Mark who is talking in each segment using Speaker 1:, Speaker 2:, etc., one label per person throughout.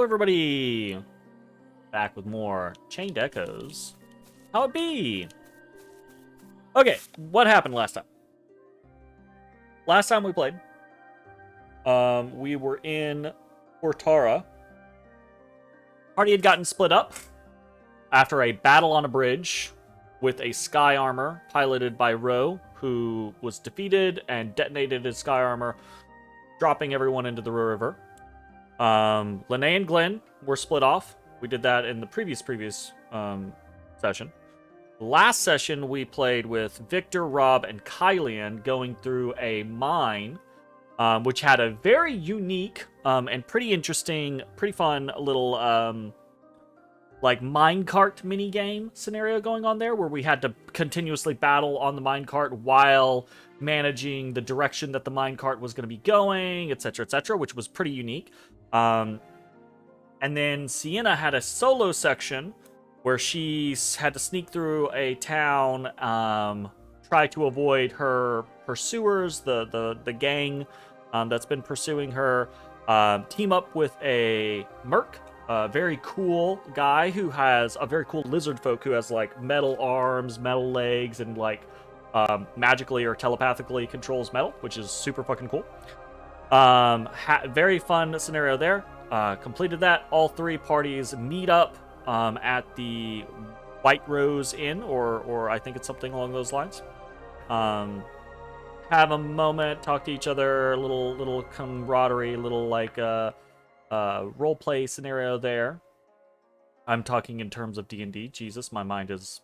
Speaker 1: everybody! Back with more Chained Echoes. How it be? Okay, what happened last time? Last time we played, we were in Portara. Party had gotten split up after a battle on a bridge with a sky armor piloted by Ro, who was defeated and detonated his sky armor, dropping everyone into the river. Lene and Glenn were split off. We did that in the previous session. Last session, we played with Victor, Rob, and Kylian going through a mine, which had a very unique and pretty interesting, pretty fun little like minecart minigame scenario going on there, where we had to continuously battle on the minecart while managing the direction that the minecart was going to be going, etc., which was pretty unique. And then Sienna had a solo section where she had to sneak through a town, try to avoid her pursuers, the gang that's been pursuing her, team up with a merc, a very cool guy who has a very cool lizard folk who has like metal arms, metal legs, and like magically or telepathically controls metal, which is super fucking cool. Very fun scenario there. Completed that. All three parties meet up at the White Rose Inn, or I think it's something along those lines. Have a moment, talk to each other, little camaraderie, little like role play scenario there. I'm talking in terms of D&D. Jesus, my mind is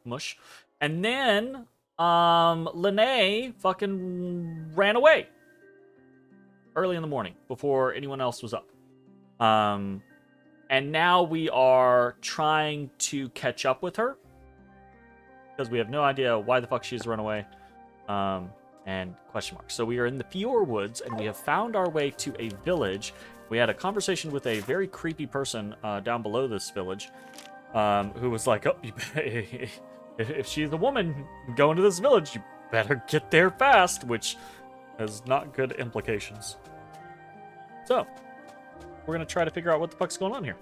Speaker 1: mush. And then Lene fucking ran away early in the morning before anyone else was up. And now we are trying to catch up with her because we have no idea why the fuck she's run away. And question mark. So we are in the Fior Woods, and we have found our way to a village. We had a conversation with a very creepy person down below this village, who was like, "Oh, if she's a woman going to this village, you better get there fast," which has not good implications. So we're gonna try to figure out what the fuck's going on here.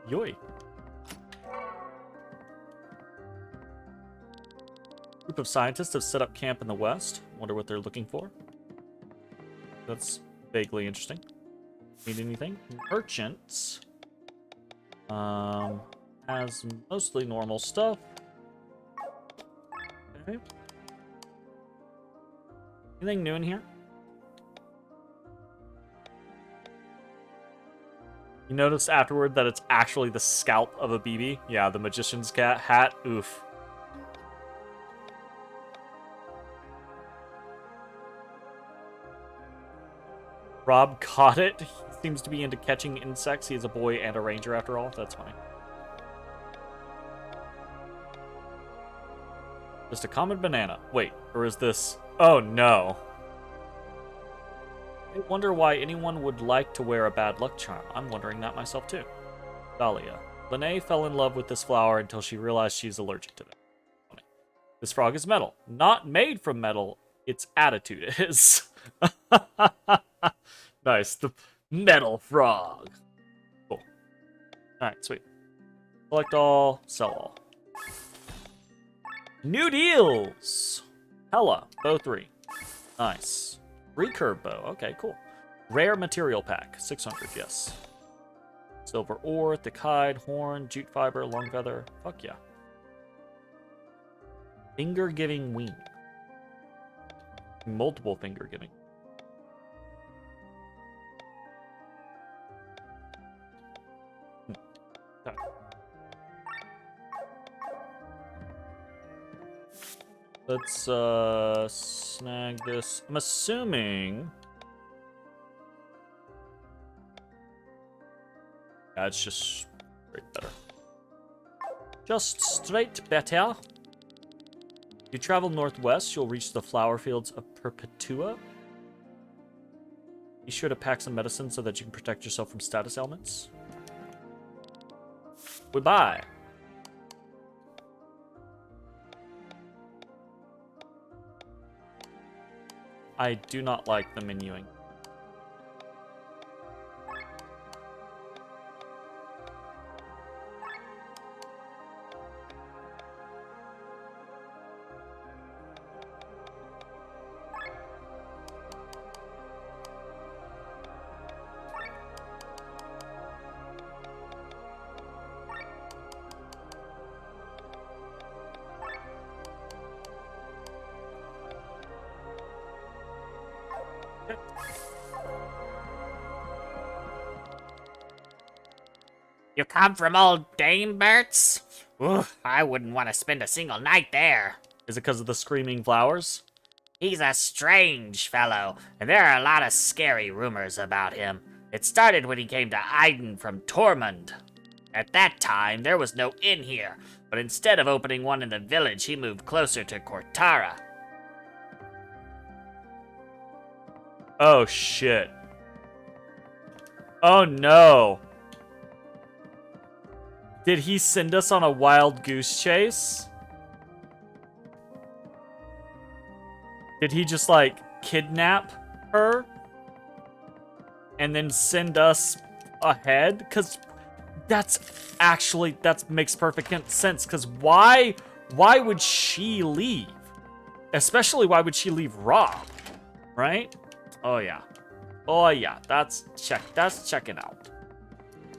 Speaker 1: Yoy. Group of scientists have set up camp in the west. Wonder what they're looking for. That's vaguely interesting. Need anything? Merchants. Has mostly normal stuff. Okay. Anything new in here? You notice afterward that it's actually the scalp of a BB? Yeah, the magician's cat hat. Oof. Rob caught it. He seems to be into catching insects. He's a boy and a ranger after all. That's funny. Just a common banana. Wait, or is this... Oh, no. I wonder why anyone would like to wear a bad luck charm. I'm wondering that myself, too. Dahlia. Lene fell in love with this flower until she realized she's allergic to it. This frog is metal. Not made from metal. Its attitude is. Nice. The metal frog. Cool. Alright, sweet. Collect all, sell all. New deals! Hella. Bow 3. Nice. Recurve bow. Okay, cool. Rare material pack. 600, yes. Silver ore, thick hide, horn, jute fiber, long feather. Fuck yeah. Finger giving wing. Multiple finger giving. Let's snag this. I'm assuming. Yeah, it's just straight better. Just straight better. If you travel northwest, you'll reach the flower fields of Perpetua. Be sure to pack some medicine so that you can protect yourself from status ailments. Goodbye. I do not like the menuing.
Speaker 2: You come from old Dame Bert's? Ooh, I wouldn't want to spend a single night there.
Speaker 1: Is it because of the screaming flowers?
Speaker 2: He's a strange fellow, and there are a lot of scary rumors about him. It started when he came to Aiden from Tormund. At that time, there was no inn here, but instead of opening one in the village, he moved closer to Cortara.
Speaker 1: Oh, shit. Oh, no. Did he send us on a wild goose chase? Did he just, like, kidnap her? And then send us ahead? Because that makes perfect sense. Because why would she leave? Especially why would she leave Rob? Right? Oh, yeah. Oh, yeah. That's checking out.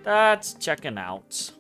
Speaker 1: That's checking out.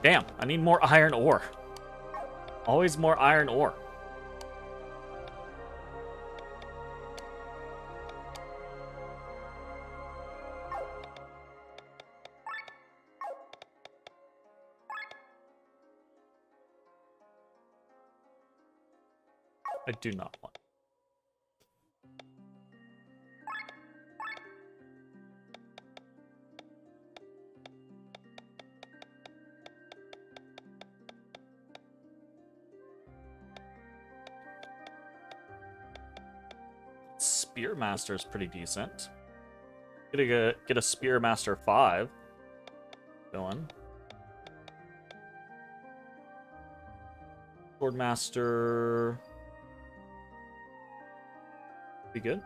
Speaker 1: Damn, I need more iron ore. Always more iron ore. I do not want. Spearmaster is pretty decent. Get a Spearmaster 5. Villain. Swordmaster. Be good.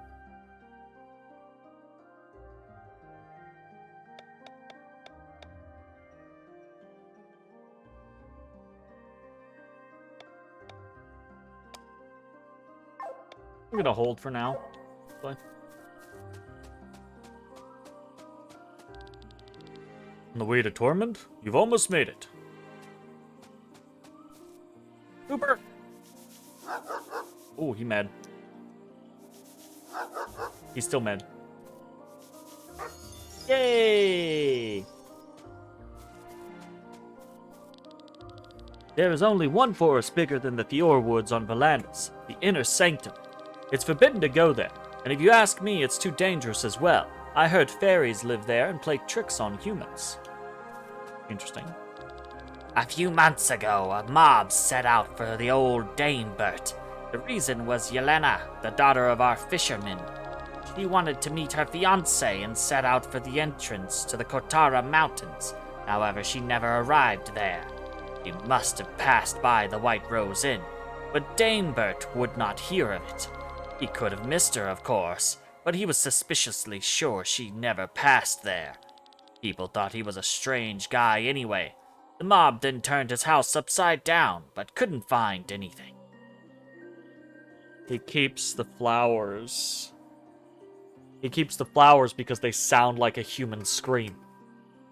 Speaker 1: I'm gonna hold for now. Play. On the way to Tormund? You've almost made it. Cooper! Oh, he mad. He's still mad. Yay! There is only one forest bigger than the Fior Woods on Volantis, the Inner Sanctum. It's forbidden to go there, and if you ask me, it's too dangerous as well. I heard fairies live there and play tricks on humans. Interesting.
Speaker 2: A few months ago, a mob set out for the old Dame Bert. The reason was Yelena, the daughter of our fisherman. She wanted to meet her fiancé and set out for the entrance to the Kotara Mountains. However, she never arrived there. He must have passed by the White Rose Inn, but Dame Bert would not hear of it. He could have missed her, of course, but he was suspiciously sure she never passed there. People thought he was a strange guy anyway. The mob then turned his house upside down, but couldn't find anything.
Speaker 1: He keeps the flowers. He keeps the flowers because they sound like a human scream.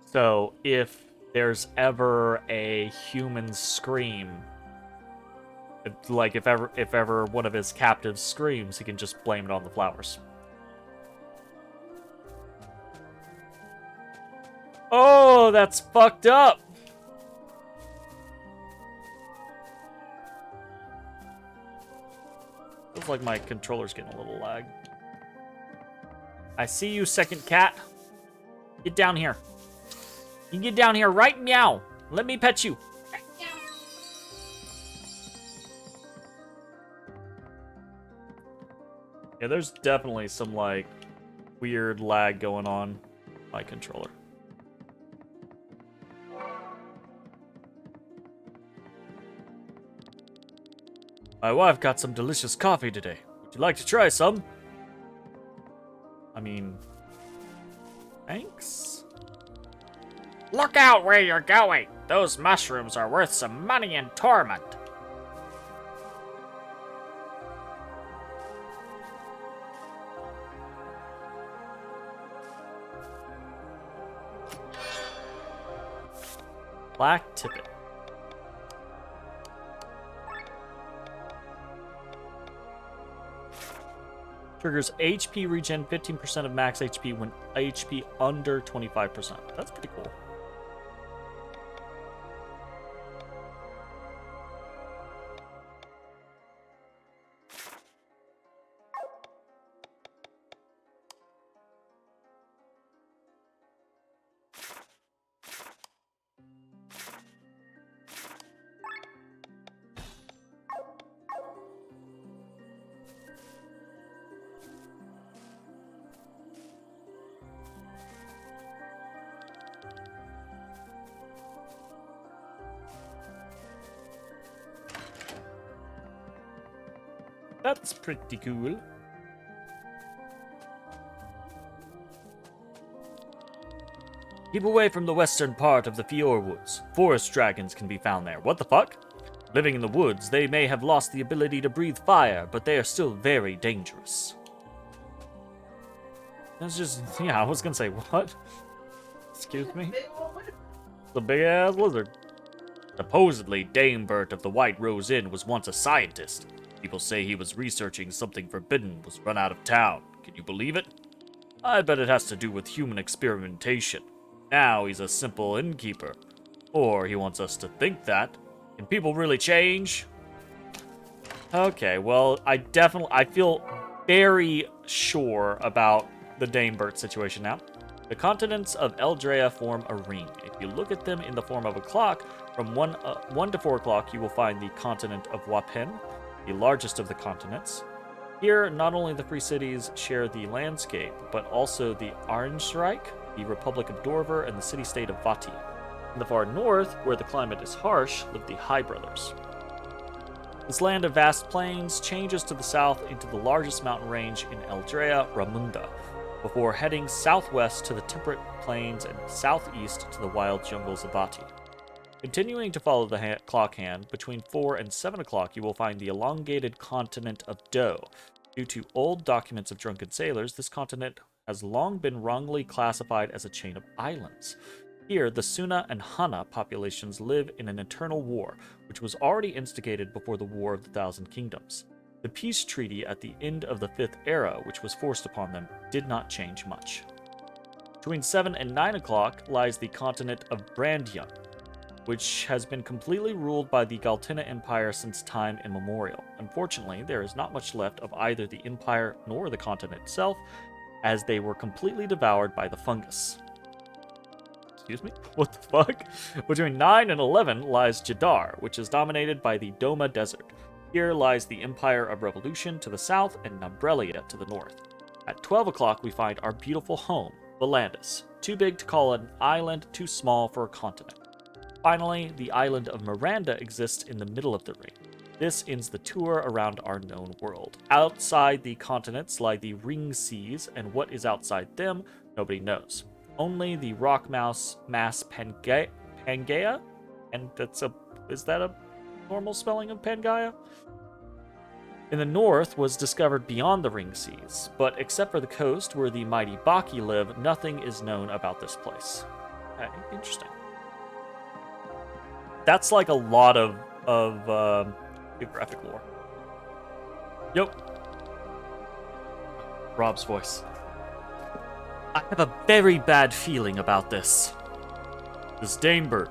Speaker 1: So if there's ever a human scream, like if ever one of his captives screams, he can just blame it on the flowers. Oh, that's fucked up. Feels like my controller's getting a little lag. I see you, second cat. Get down here. You can get down here right meow. Let me pet you. Yeah, there's definitely some, like, weird lag going on with my controller. My wife got some delicious coffee today. Would you like to try some? I mean, thanks?
Speaker 2: Look out where you're going. Those mushrooms are worth some money in torment.
Speaker 1: Black tippet. Triggers HP regen 15% of max HP when HP under 25%. That's pretty cool. That's pretty cool. Keep away from the western part of the Fior Woods. Forest dragons can be found there. What the fuck? Living in the woods, they may have lost the ability to breathe fire, but they are still very dangerous. That's just, yeah, I was gonna say, what? Excuse me? The big-ass lizard. Supposedly, Dame Bert of the White Rose Inn was once a scientist. People say he was researching something forbidden, was run out of town. Can you believe it? I bet it has to do with human experimentation. Now he's a simple innkeeper. Or he wants us to think that. Can people really change? Okay, well, I feel very sure about the Dame Bert situation now. The continents of Eldrea form a ring. If you look at them in the form of a clock, from 1 to 4 o'clock, you will find the continent of Wapen, the largest of the continents. Here, not only the free cities share the landscape, but also the Arnsreich, the Republic of Dorver, and the city-state of Vati. In the far north, where the climate is harsh, live the High Brothers. This land of vast plains changes to the south into the largest mountain range in Eldrea, Ramunda, before heading southwest to the temperate plains and southeast to the wild jungles of Vati. Continuing to follow the clock hand, between 4 and 7 o'clock you will find the elongated continent of Do. Due to old documents of drunken sailors, this continent has long been wrongly classified as a chain of islands. Here, the Suna and Hana populations live in an eternal war, which was already instigated before the War of the Thousand Kingdoms. The peace treaty at the end of the Fifth Era, which was forced upon them, did not change much. Between 7 and 9 o'clock lies the continent of Brandyun, which has been completely ruled by the Galtina Empire since time immemorial. Unfortunately, there is not much left of either the empire nor the continent itself, as they were completely devoured by the fungus. Excuse me? What the fuck? Between 9 and 11 lies Jadar, which is dominated by the Doma Desert. Here lies the Empire of Revolution to the south and Nabrelia to the north. At 12 o'clock we find our beautiful home, Volandis. Too big to call an island, too small for a continent. Finally, the island of Miranda exists in the middle of the ring. This ends the tour around our known world. Outside the continents lie the ring seas, and what is outside them, nobody knows. Only the rock mass Pangaea? And is that a normal spelling of Pangaea? In the north was discovered beyond the ring seas, but except for the coast where the mighty Baki live, nothing is known about this place. Interesting. That's like a lot of geographic lore. Yep. Rob's voice. I have a very bad feeling about this. This Danebert.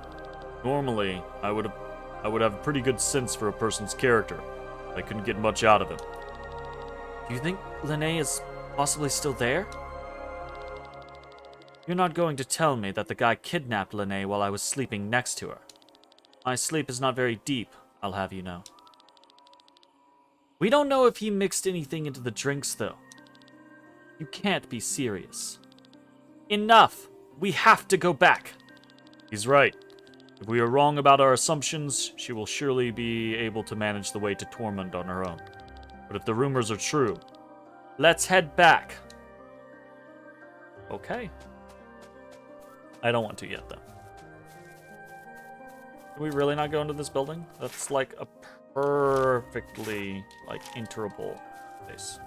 Speaker 1: Normally, I would have a pretty good sense for a person's character. I couldn't get much out of him.
Speaker 2: Do you think Lene is possibly still there? You're not going to tell me that the guy kidnapped Lene while I was sleeping next to her. My sleep is not very deep, I'll have you know. We don't know if he mixed anything into the drinks, though. You can't be serious. Enough! We have to go back!
Speaker 1: He's right. If we are wrong about our assumptions, she will surely be able to manage the way to Tormund on her own. But if the rumors are true,
Speaker 2: let's head back.
Speaker 1: Okay. I don't want to yet, though. Can we really not go into this building? That's like a perfectly, like, enterable place.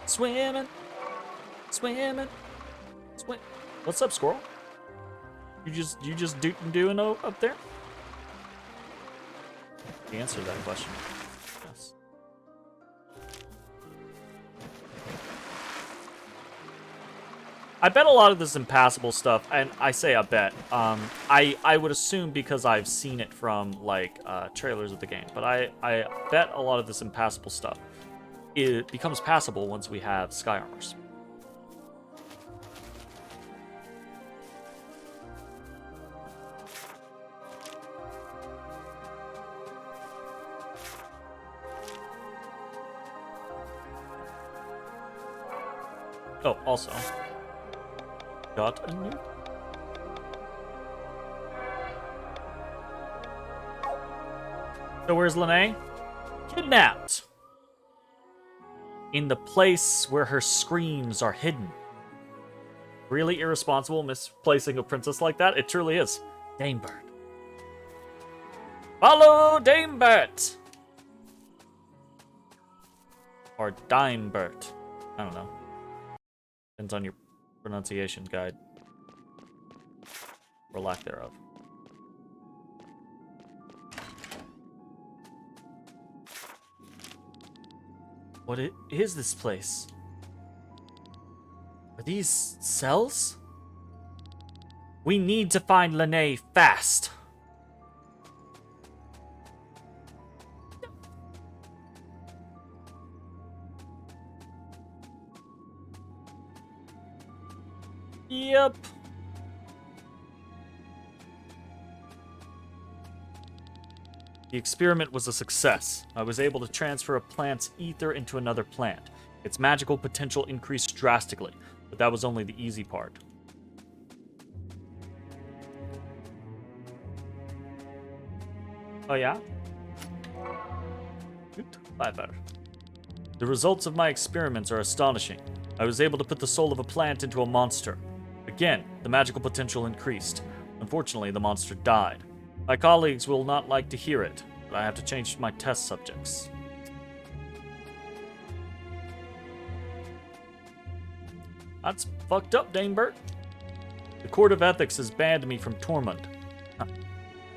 Speaker 2: Swimming. Swimming.
Speaker 1: Swim. What's up, squirrel? You just doing up there? The answer to that question. Yes. I bet a lot of this impassable stuff, and I say I bet, I would assume because I've seen it from, like, trailers of the game, but I bet a lot of this impassable stuff, it becomes passable once we have sky armors. Oh, also, got a new. So where's Lene? Kidnapped! In the place where her screams are hidden. Really irresponsible misplacing a princess like that? It truly is.
Speaker 2: Danebert.
Speaker 1: Follow Danebert! Or Dimebert. I don't know. Depends on your pronunciation guide. Or lack thereof.
Speaker 2: What is this place? Are these cells? We need to find Lene fast.
Speaker 1: Yep. The experiment was a success. I was able to transfer a plant's ether into another plant. Its magical potential increased drastically, but that was only the easy part. Oh yeah? Good. Clever. The results of my experiments are astonishing. I was able to put the soul of a plant into a monster. Again, the magical potential increased. Unfortunately, the monster died. My colleagues will not like to hear it, but I have to change my test subjects. That's fucked up, Danebert. The Court of Ethics has banned me from Tormund.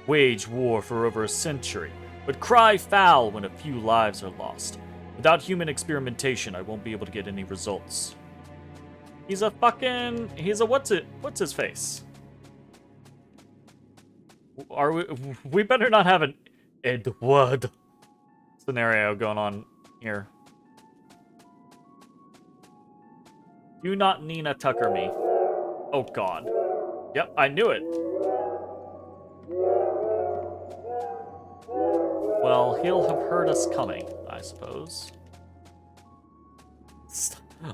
Speaker 1: Wage war for over a century, but cry foul when a few lives are lost. Without human experimentation, I won't be able to get any results. He's a what's his face? We better not have an Edward scenario going on here. Do not Nina Tucker me. Oh god. Yep, I knew it. Well, he'll have heard us coming, I suppose.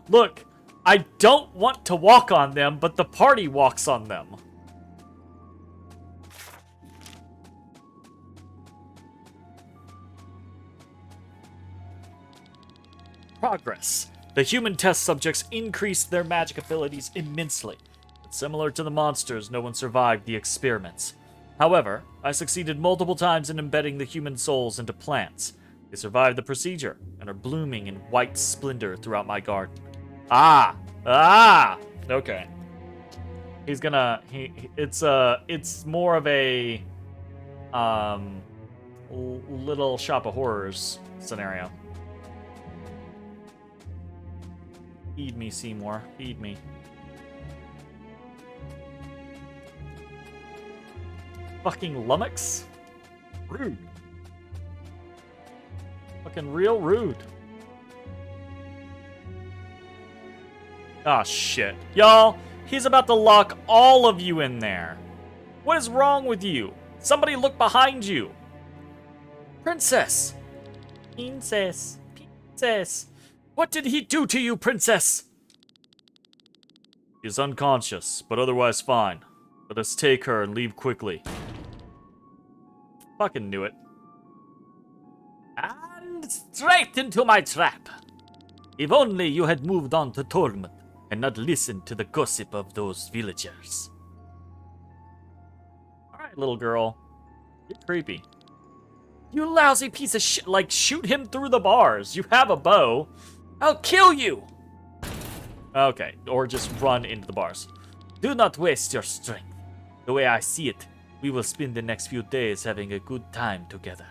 Speaker 1: Look, I don't want to walk on them, but the party walks on them. Progress. The human test subjects increased their magic abilities immensely. But similar to the monsters, no one survived the experiments. However, I succeeded multiple times in embedding the human souls into plants. They survived the procedure and are blooming in white splendor throughout my garden. Okay. He's gonna it's more of a little shop of horrors scenario. Feed me, Seymour. Feed me. Fucking lummox? Rude. Fucking real rude. Ah, shit. Y'all, he's about to lock all of you in there. What is wrong with you? Somebody look behind you. Princess. Princess. Princess. What did he do to you, princess? He's unconscious, but otherwise fine. Let us take her and leave quickly. Fucking knew it.
Speaker 2: And straight into my trap. If only you had moved on to Tormund and not listened to the gossip of those villagers.
Speaker 1: Alright, little girl. You're creepy. You lousy piece of shit. Like, shoot him through the bars. You have a bow.
Speaker 2: I'll kill you!
Speaker 1: Okay, or just run into the bars.
Speaker 2: Do not waste your strength. The way I see it, we will spend the next few days having a good time together.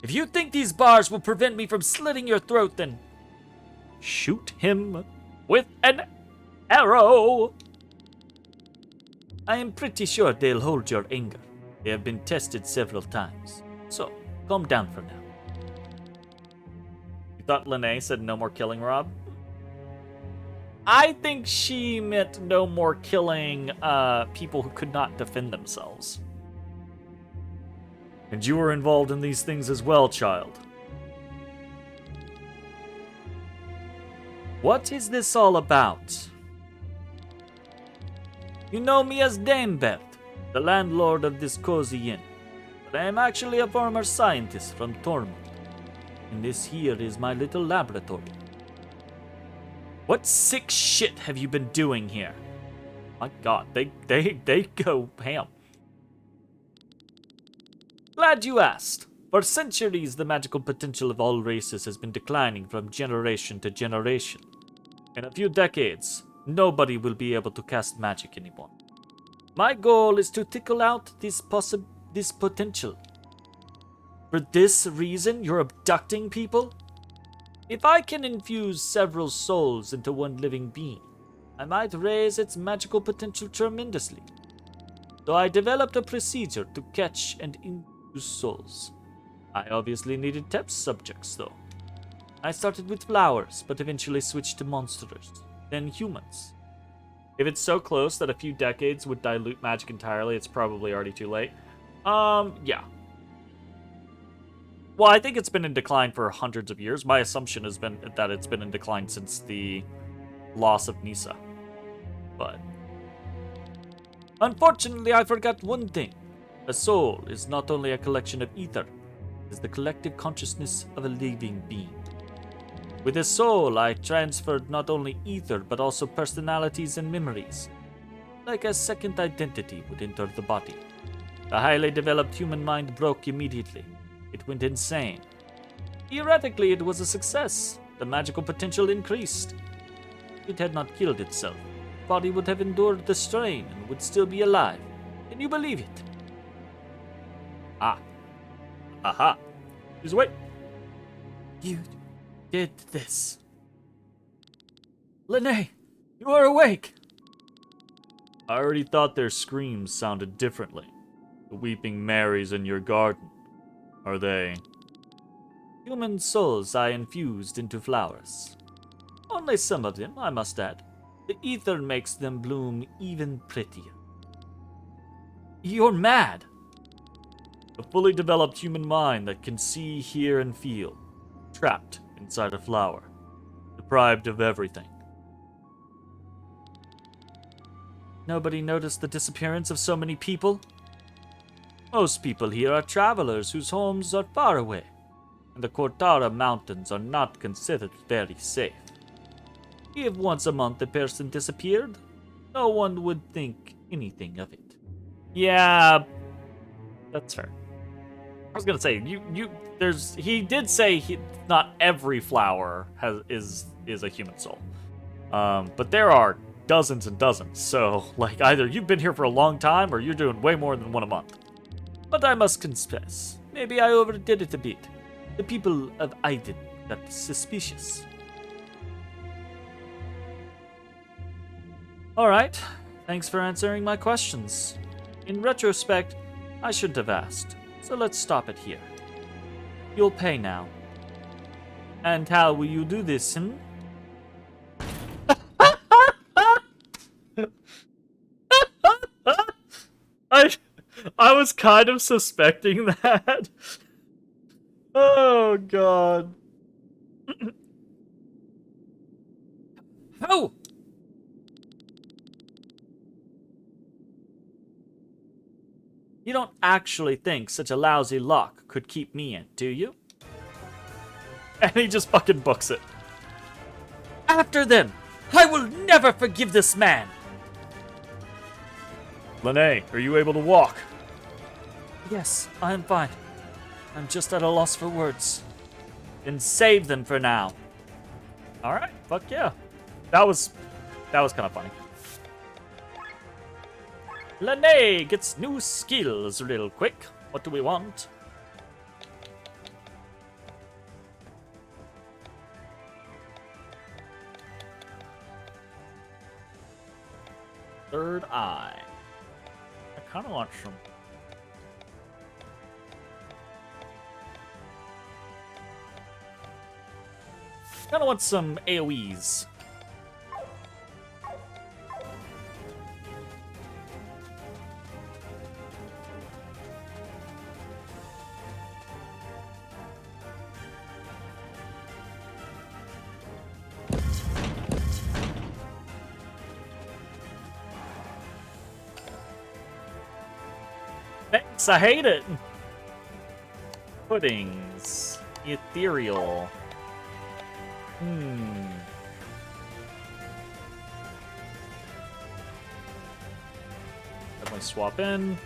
Speaker 2: If you think these bars will prevent me from slitting your throat, then
Speaker 1: shoot him with an arrow.
Speaker 2: I am pretty sure they'll hold your anger. They have been tested several times. So, calm down for now.
Speaker 1: You thought Lene said no more killing, Rob? I think she meant no more killing people who could not defend themselves. And you were involved in these things as well, child.
Speaker 2: What is this all about? You know me as Dame Bert, the landlord of this cozy inn. But I am actually a former scientist from Tormund. And this here is my little laboratory.
Speaker 1: What sick shit have you been doing here? My god, they go ham.
Speaker 2: Glad you asked. For centuries, the magical potential of all races has been declining from generation to generation. In a few decades, nobody will be able to cast magic anymore. My goal is to tickle out this potential.
Speaker 1: For this reason, you're abducting people?
Speaker 2: If I can infuse several souls into one living being, I might raise its magical potential tremendously. So I developed a procedure to catch and infuse souls. I obviously needed test subjects, though. I started with flowers, but eventually switched to monsters, then humans.
Speaker 1: If it's so close that a few decades would dilute magic entirely, it's probably already too late. Yeah. Well, I think it's been in decline for hundreds of years. My assumption has been that it's been in decline since the loss of Nisa. But
Speaker 2: unfortunately, I forgot one thing. A soul is not only a collection of ether, it is the collective consciousness of a living being. With a soul, I transferred not only ether, but also personalities and memories. Like a second identity would enter the body. The highly developed human mind broke immediately. It went insane. Theoretically, it was a success. The magical potential increased. It had not killed itself. The body would have endured the strain and would still be alive. Can you believe it?
Speaker 1: Aha. Just wait.
Speaker 2: You did this. Lene, you are awake.
Speaker 1: I already thought their screams sounded differently. The weeping Marys in your garden. Are they?
Speaker 2: Human souls I infused into flowers. Only some of them, I must add. The ether makes them bloom even prettier. You're mad.
Speaker 1: A fully developed human mind that can see, hear, and feel. Trapped inside a flower. Deprived of everything.
Speaker 2: Nobody noticed the disappearance of so many people? Most people here are travelers whose homes are far away, and the Kortara Mountains are not considered very safe. If once a month a person disappeared, no one would think anything of it.
Speaker 1: Yeah, that's fair. I was gonna say he did say not every flower is a human soul, but there are dozens and dozens. So like either you've been here for a long time or you're doing way more than one a month.
Speaker 2: But I must confess, maybe I overdid it a bit. The people of Aiden got suspicious.
Speaker 1: Alright, thanks for answering my questions. In retrospect, I shouldn't have asked, so let's stop it here. You'll pay now. And how will you do this, I I was kind of suspecting that. Oh god. Oh! You don't actually think such a lousy lock could keep me in, do you? And he just fucking books it. After them! I will never forgive this man! Lene, are you able to walk? Yes, I am fine. I'm just at a loss for words. Then save them for now. Alright, fuck yeah. That was kind of funny. Lene gets new skills real quick. What do we want? Third eye. I kind of want some. Kind of want some AoEs. Thanks, I hate it. Puddings. Ethereal. Definitely swap in.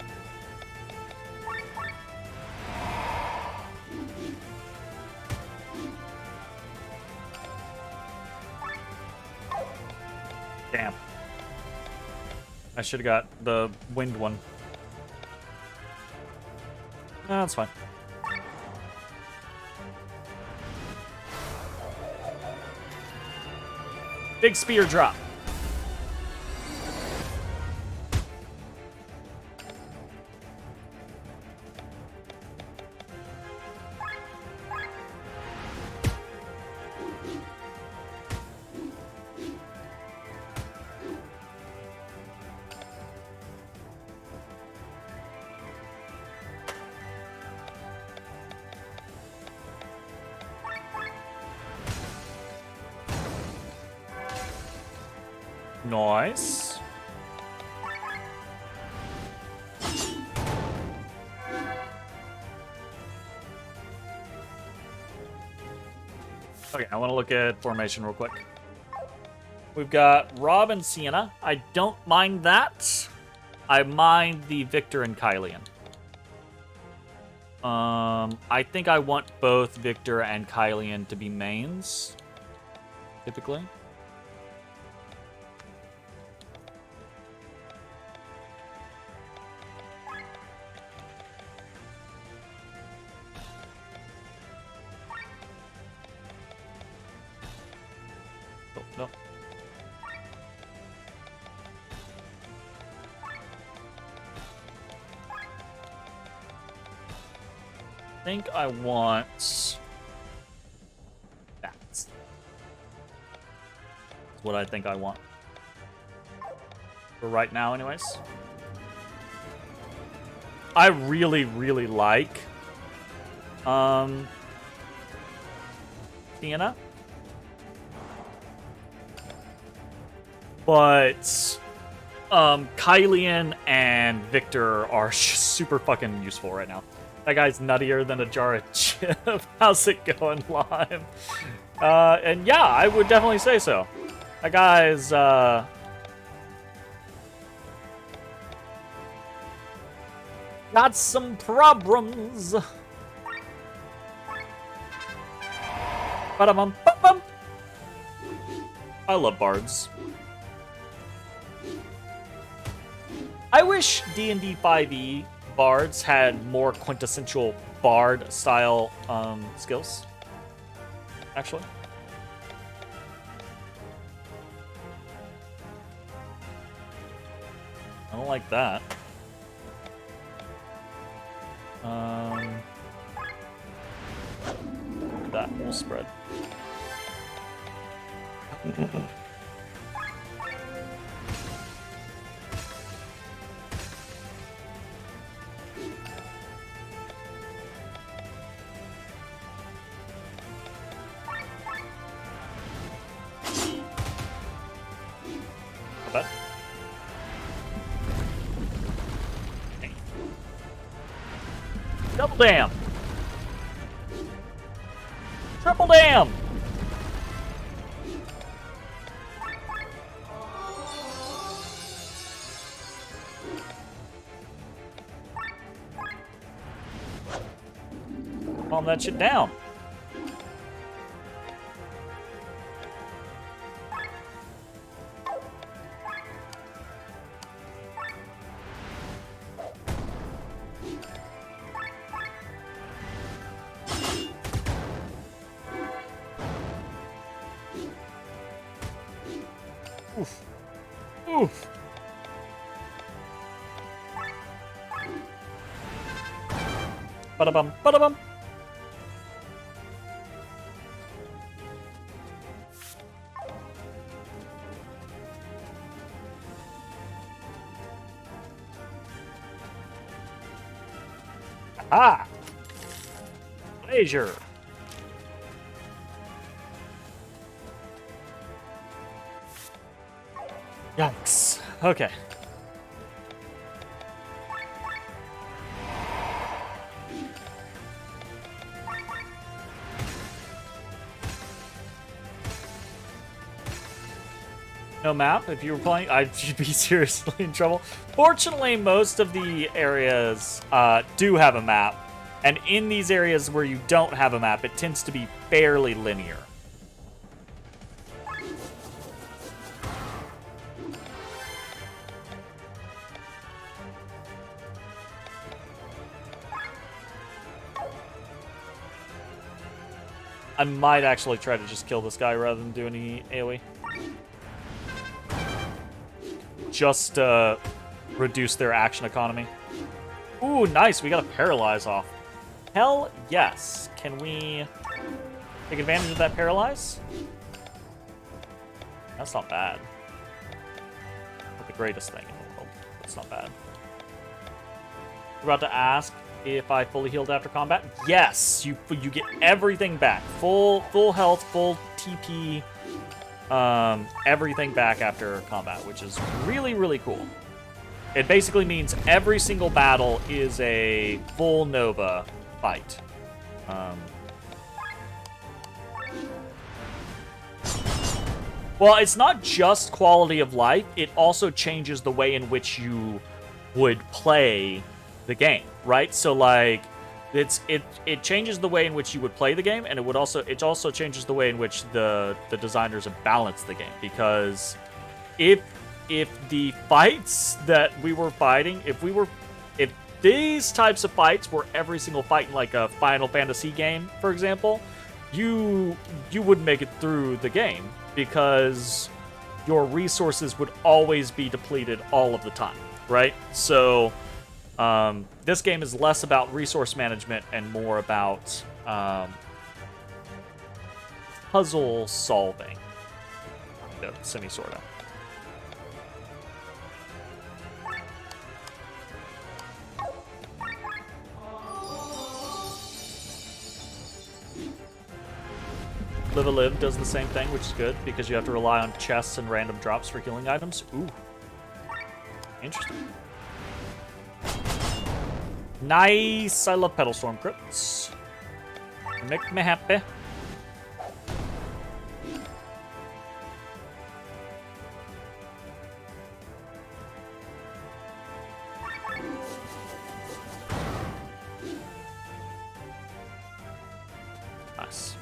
Speaker 1: Damn. I should have got the wind one. No, that's fine. Big spear drop. Nice. Okay, I want to look at formation real quick. We've got Rob and Sienna. I don't mind that. I mind the Victor and Kylian. I think I want both Victor and Kylian to be mains, typically. No. I think I want that. That's what I think I want. For right now, anyways. I really, really like Sienna. But Kylian and Victor are super fucking useful right now. That guy's nuttier than a jar of chip. How's it going, Lime? And yeah, I would definitely say so. That guy's got some problems. Ba-dum-bum-bum-bum. I love bards. I wish D&D 5e bards had more quintessential bard style skills. Actually. I don't like that. That will spread. Not bad. Double dam! Triple dam! Calm that shit down. Oof. Oof. Ba-da-bum, ba-da-bum. Ah! Leisure. Yikes. Okay. No map. If you were playing, I'd be seriously in trouble. Fortunately, most of the areas do have a map. And in these areas where you don't have a map, it tends to be fairly linear. I might actually try to just kill this guy rather than do any AoE. Just reduce their action economy. Ooh, nice. We got a paralyze off. Hell yes. Can we take advantage of that paralyze? That's not bad. Not the greatest thing in the world. That's not bad. We're about to ask if I fully healed after combat. Yes, you get everything back. Full health, full TP, everything back after combat, which is really, really cool. It basically means every single battle is a full Nova fight. Well, it's not just quality of life, it also changes the way in which you would play the game, right? So like it changes the way in which you would play the game, and it also changes the way in which the designers have balanced the game, because if the fights that we were fighting, if these types of fights were every single fight in like a Final Fantasy game, for example, you wouldn't make it through the game because your resources would always be depleted all of the time, right? So this game is less about resource management and more about puzzle solving, semi-sorta. Live a Live does the same thing, which is good, because you have to rely on chests and random drops for healing items. Ooh. Interesting. Nice! I love Pedal Storm crits. Make me happy. Nice.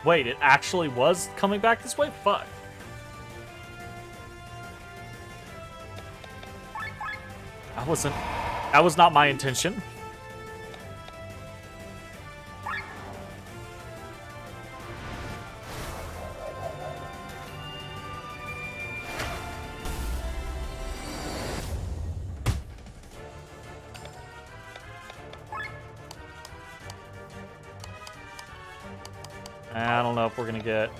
Speaker 1: Wait, it actually was coming back this way? Fuck. That was not my intention. I don't know if we're gonna get...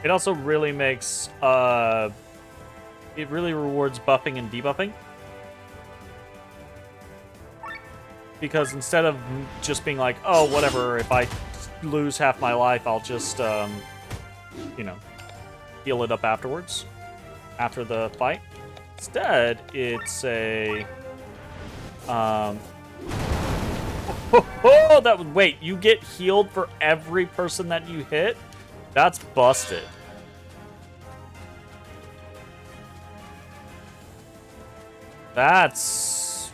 Speaker 1: It also really makes, it really rewards buffing and debuffing. Because instead of just being like, oh, whatever, if I lose half my life, I'll just, you know, heal it up afterwards, after the fight. Instead, it's a, oh, that would, wait, you get healed for every person that you hit? That's busted. That's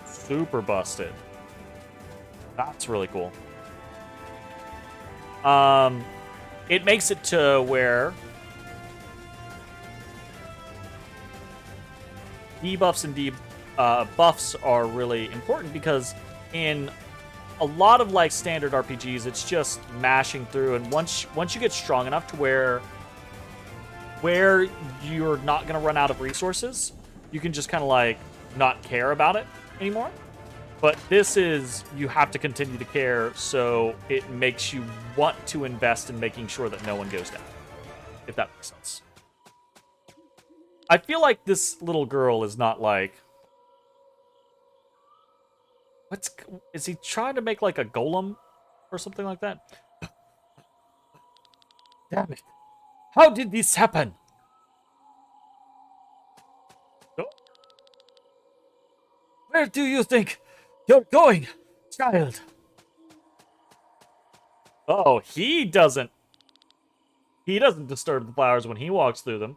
Speaker 1: super busted. That's really cool. It makes it to where debuffs and buffs are really important, because in a lot of like standard RPGs, it's just mashing through, and once you get strong enough to where you're not gonna run out of resources, you can just kind of like not care about it anymore. But this is, you have to continue to care, so it makes you want to invest in making sure that no one goes down, if that makes sense. I feel like this little girl is not like... is he trying to make like a golem or something like that? Damn it. How did this happen? Where do you think you're going, child? Oh, he doesn't disturb the flowers when he walks through them.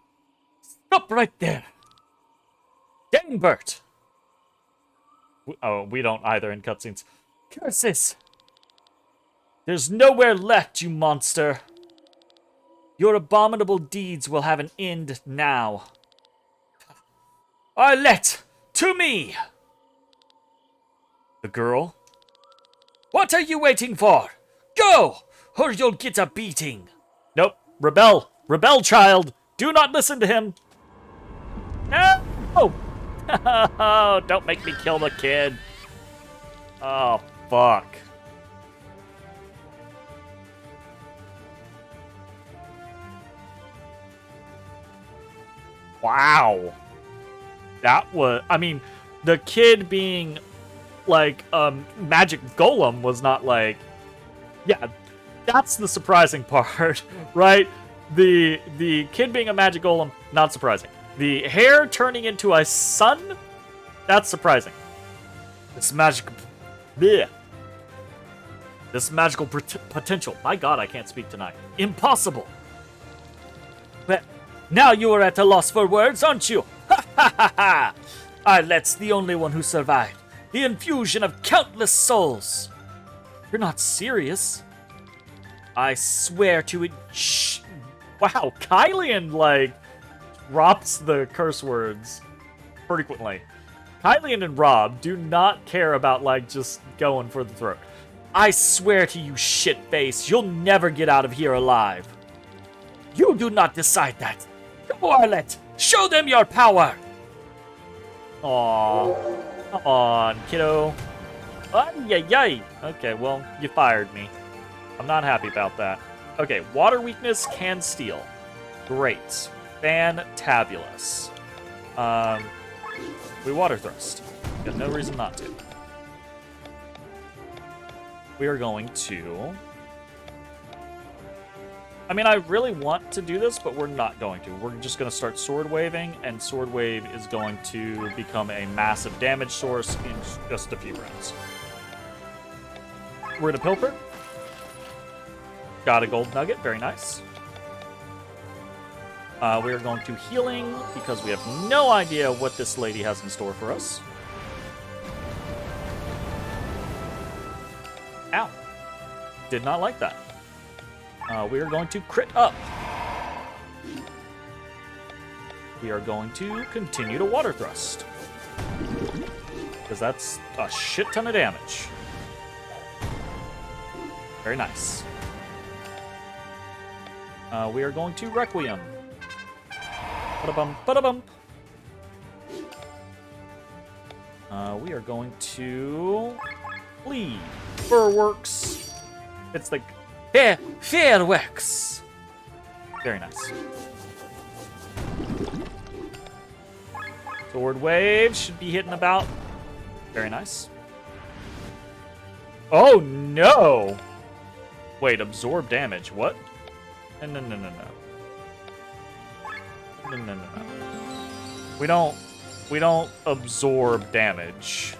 Speaker 1: Stop right there. Dangbert. Oh, we don't either in cutscenes. Curses. There's nowhere left, you monster. Your abominable deeds will have an end now. Arlette, to me! The girl? What are you waiting for? Go, or you'll get a beating. Nope. Rebel. Rebel, child. Do not listen to him. No! Oh, don't make me kill the kid. Oh, fuck. Wow. That was... I mean, the kid being... like, magic golem was not like... Yeah, that's the surprising part, right? The kid being a magic golem, not surprising. The hair turning into a sun, that's surprising. This magical... Bleh. This magical potential. My god, I can't speak tonight. Impossible! But now you are at a loss for words, aren't you? Ha ha ha ha! Arlette's the only one who survived. The infusion of countless souls. You're not serious. I swear to it. Shh. Wow, Kylian, like, drops the curse words frequently. Kylian and Rob do not care about, like, just going for the throat. I swear to you, shitface, you'll never get out of here alive. You do not decide that. Go, Arlette. Show them your power. Aww. Come on, kiddo. Ay. Okay, well, you fired me. I'm not happy about that. Okay, water weakness can steal. Great. Fantabulous. We water thrust. Got no reason not to. We are going to I mean, I really want to do this, but we're not going to. We're just going to start Sword Waving, and Sword Wave is going to become a massive damage source in just a few rounds. We're going to Pilfer. Got a gold nugget. Very nice. We are going to Healing, because we have no idea what this lady has in store for us. Ow. Did not like that. We are going to crit up. We are going to continue to Water Thrust. Because that's a shit ton of damage. Very nice. We are going to Requiem. Ba-da-bum, ba-da-bum. We are going to Bleed. Furworks. It's like Fireworks. Very nice. Sword Wave should be hitting about. Very nice. Oh no! Wait, absorb damage. What? No, no, no, no, no. No, no, no, no. We don't absorb damage.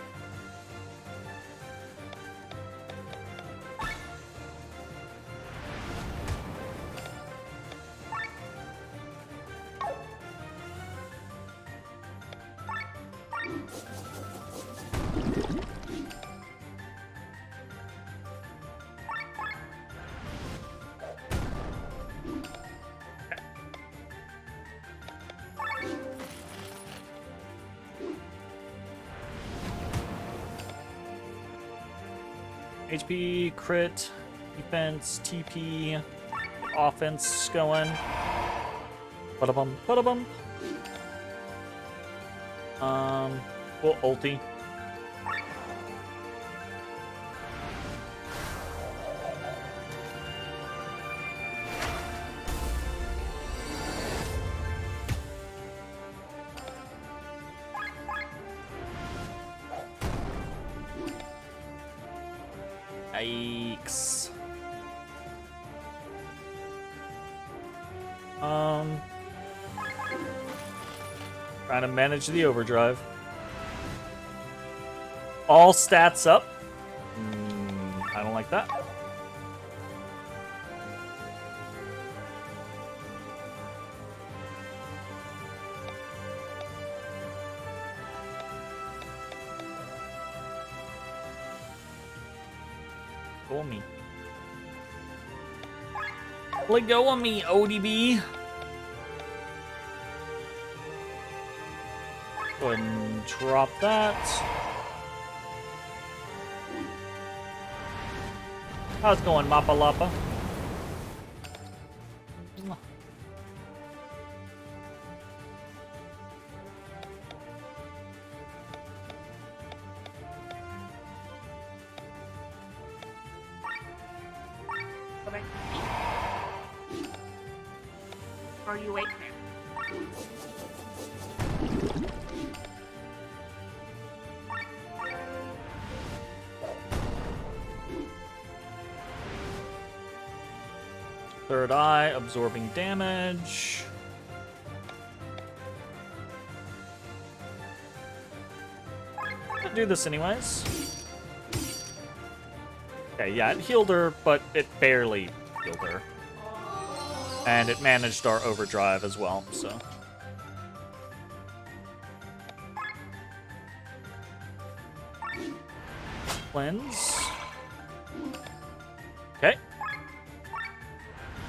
Speaker 1: HP, crit, defense, TP, offense going. Ba-da-bum, ba-da-bum. We'll ulti. Yikes. Trying to manage the overdrive. All stats up. I don't like that. Go on me. Let go on me, ODB. Go ahead and drop that. How's it going, Mappa Lappa?
Speaker 3: Are you waiting?
Speaker 1: Third eye, absorbing damage. I'll do this anyways. Okay, yeah, it healed her, but it barely healed her. And it managed our overdrive as well, so. Cleanse. Okay.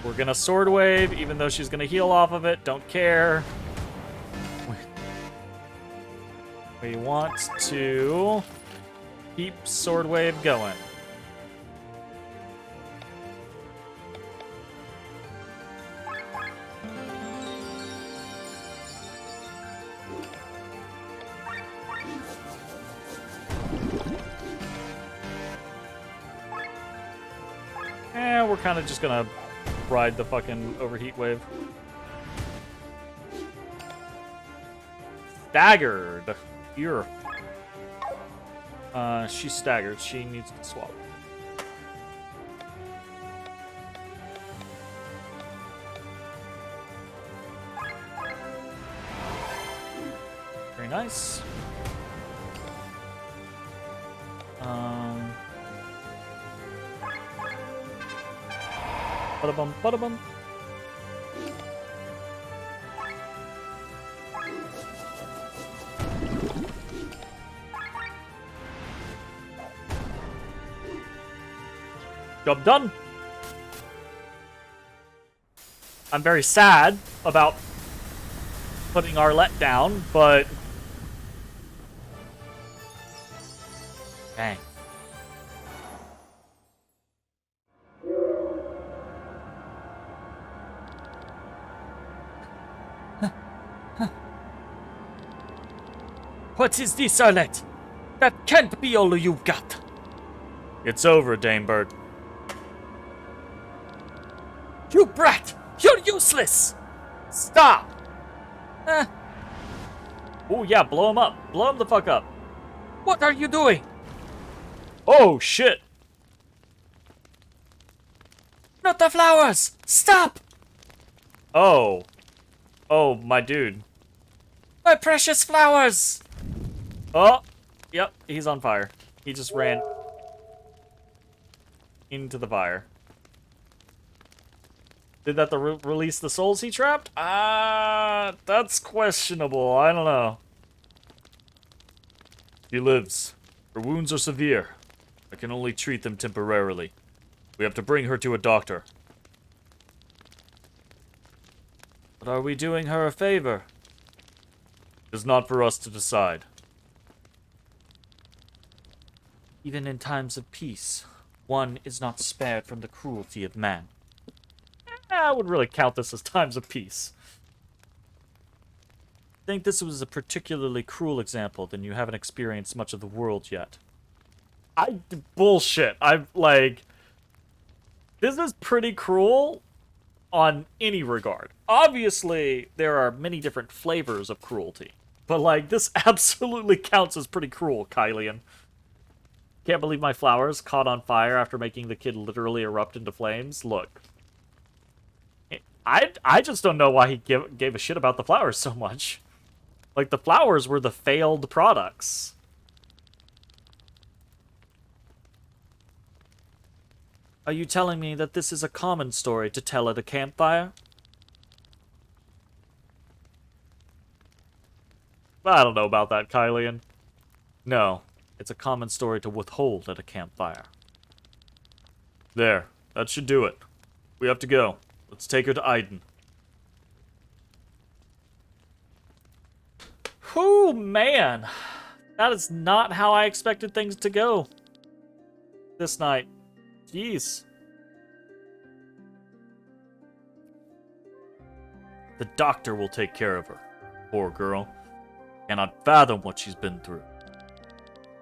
Speaker 1: We're gonna Sword Wave, even though she's gonna heal off of it. Don't care. We want to keep Sword Wave going. We're kind of just gonna ride the fucking overheat wave. Staggered. You're. She's staggered. She needs to swap. nice. Bada-bum, bada-bum. Job done. I'm very sad about putting Arlette down, but... Dang.
Speaker 2: What is this, Arlette? That can't be all you've got.
Speaker 1: It's over, Dame Bird.
Speaker 2: You brat! You're useless! Stop!
Speaker 1: Oh, yeah, blow him up. Blow him the fuck up.
Speaker 2: What are you doing?
Speaker 1: Oh, shit.
Speaker 2: Not the flowers! Stop!
Speaker 1: Oh. Oh, my dude.
Speaker 2: My precious flowers!
Speaker 1: Oh. Yep, he's on fire. He just ran into the fire. Did that release the souls he trapped? That's questionable. I don't know. He lives. Her wounds are severe. I can only treat them temporarily. We have to bring her to a doctor. But are we doing her a favor? It is not for us to decide. Even in times of peace, one is not spared from the cruelty of man. I would really count this as times of peace. I think this was a particularly cruel example, then you haven't experienced much of the world yet. Bullshit. I'm like... This is pretty cruel on any regard. Obviously, there are many different flavors of cruelty. But, like, this absolutely counts as pretty cruel, Kylian. Can't believe my flowers caught on fire after making the kid literally erupt into flames. Look. I just don't know why he gave a shit about the flowers so much. Like, the flowers were the failed products. Are you telling me that this is a common story to tell at a campfire? I don't know about that, Kylian. No, it's a common story to withhold at a campfire. There, that should do it. We have to go. Let's take her to Aiden. Whew, man. That is not how I expected things to go this night. Jeez. The doctor will take care of her. Poor girl. Cannot fathom what she's been through.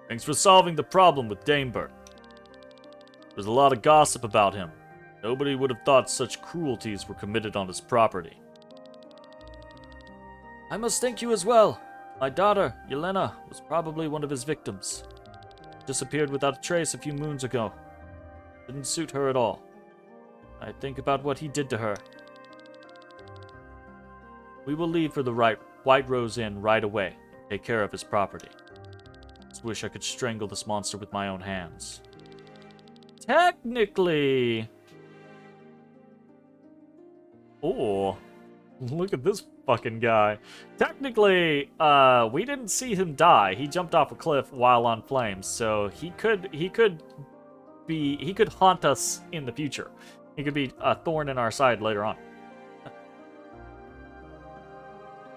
Speaker 1: Thanks for solving the problem with Damebert. There's a lot of gossip about him. Nobody would have thought such cruelties were committed on his property. I must thank you as well. My daughter, Yelena, was probably one of his victims. Disappeared without a trace a few moons ago. Didn't suit her at all. I think about what he did to her. We will leave for the White Rose Inn right away. Take care of his property. Just wish I could strangle this monster with my own hands. Technically... Oh, look at this fucking guy. Technically, we didn't see him die. He jumped off a cliff while on flames, so he could haunt us in the future. He could be a thorn in our side later on.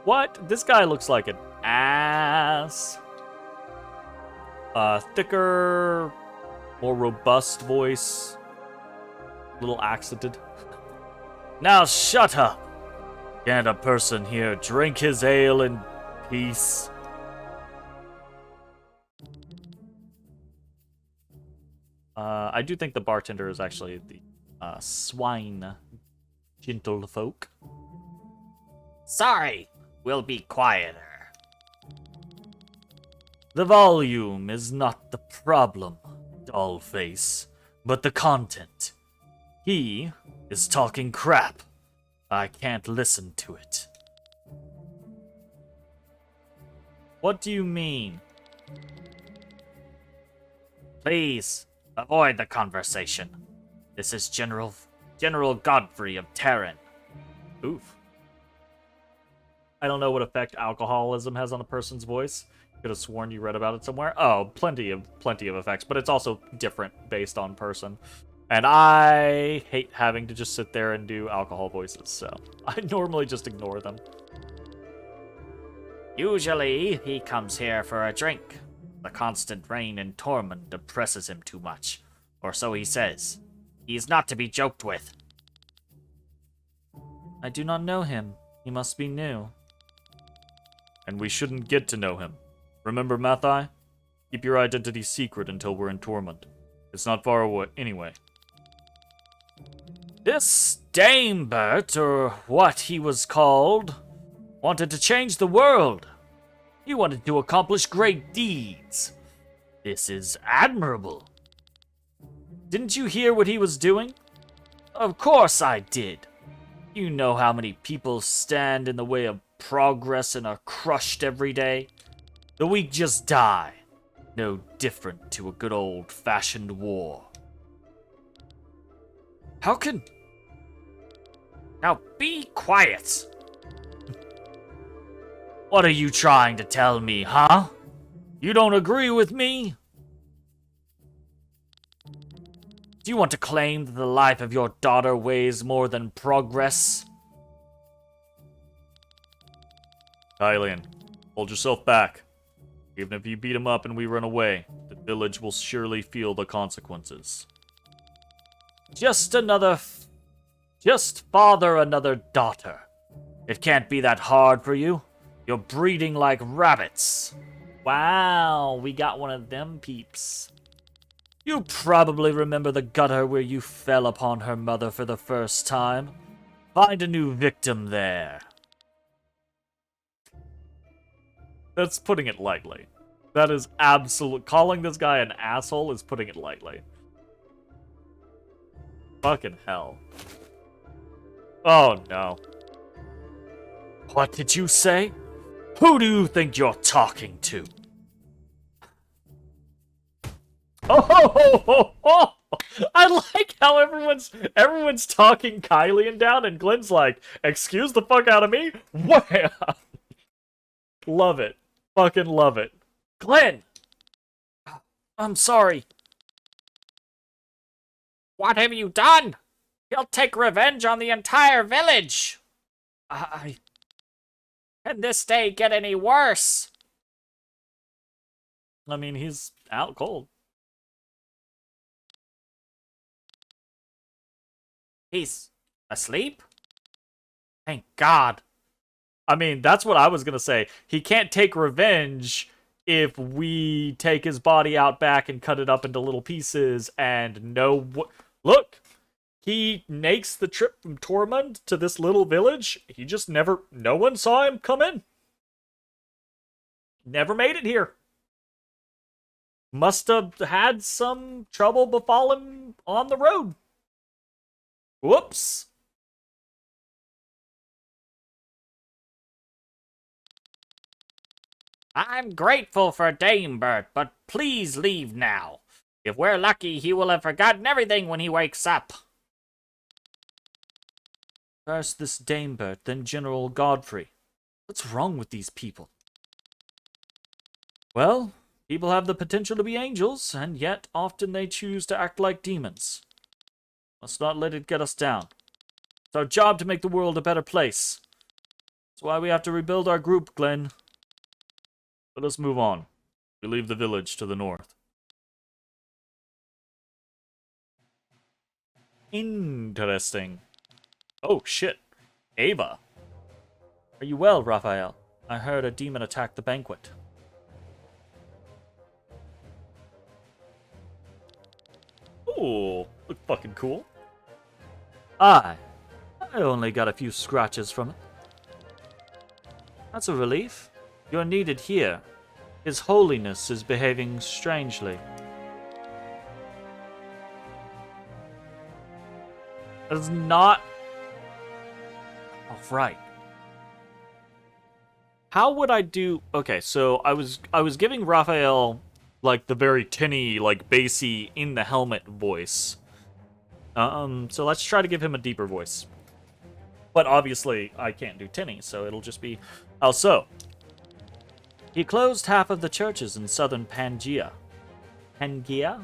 Speaker 1: What? This guy looks like an ass. Thicker, more robust voice. A little accented. Now shut up! Can't a person here drink his ale in peace? I do think the bartender is actually the swine gentlefolk.
Speaker 2: Sorry, we'll be quieter.
Speaker 1: The volume is not the problem, dollface, but the content. He is talking crap. I can't listen to it. What do you mean?
Speaker 2: Please, avoid the conversation. This is General Godfrey of Terran.
Speaker 1: Oof. I don't know what effect alcoholism has on a person's voice. Could have sworn you read about it somewhere. Oh, plenty of effects, but it's also different based on person. And I hate having to just sit there and do alcohol voices, so I normally just ignore them.
Speaker 2: Usually, he comes here for a drink. The constant rain and torment depresses him too much, or so he says. He is not to be joked with.
Speaker 1: I do not know him. He must be new. And we shouldn't get to know him. Remember, Mathai? Keep your identity secret until we're in Torment. It's not far away anyway.
Speaker 2: This Damebert, or what he was called, wanted to change the world. He wanted to accomplish great deeds. This is admirable. Didn't you hear what he was doing? Of course I did. You know how many people stand in the way of progress and are crushed every day? The weak just die. No different to a good old-fashioned war. How can... Now be quiet. What are you trying to tell me, huh? You don't agree with me? Do you want to claim that the life of your daughter weighs more than progress?
Speaker 1: Kylian, hold yourself back. Even if you beat him up and we run away, the village will surely feel the consequences.
Speaker 2: Just father another daughter. It can't be that hard for you. You're breeding like rabbits.
Speaker 1: Wow, we got one of them peeps.
Speaker 2: You probably remember the gutter where you fell upon her mother for the first time. Find a new victim there.
Speaker 1: That's putting it lightly. That is absolute. Calling this guy an asshole is putting it lightly. Fucking hell. Oh no.
Speaker 2: What did you say? Who do you think you're talking to?
Speaker 1: Oh, I like how everyone's talking Kylian down, and Glenn's like, "Excuse the fuck out of me." Wham! Love it, fucking love it,
Speaker 2: Glenn. I'm sorry. What have you done? He'll take revenge on the entire village. Can this day get any worse?
Speaker 1: I mean, he's out cold.
Speaker 2: He's asleep? Thank God.
Speaker 1: I mean, that's what I was gonna say. He can't take revenge if we take his body out back and cut it up into little pieces and look, he makes the trip from Tormund to this little village. He just no one saw him come in. Never made it here. Must have had some trouble befall him on the road. Whoops.
Speaker 2: I'm grateful for Damebert, but please leave now. If we're lucky, he will have forgotten everything when he wakes up.
Speaker 1: First this Damebert, then General Godfrey. What's wrong with these people? Well, people have the potential to be angels, and yet often they choose to act like demons. Let's not let it get us down. It's our job to make the world a better place. That's why we have to rebuild our group, Glenn. Let us move on. We leave the village to the north. Interesting. Oh, shit. Ava. Are you well, Raphael? I heard a demon attack the banquet. Ooh, look fucking cool. I only got a few scratches from it. That's a relief. You're needed here. His Holiness is behaving strangely. That is not... Oh, right. How would I do? Okay, so I was giving Raphael like the very tinny, like bassy in the helmet voice. So let's try to give him a deeper voice. But obviously, I can't do tinny, so it'll just be. Also, he closed half of the churches in southern Pangaea. Pangaea?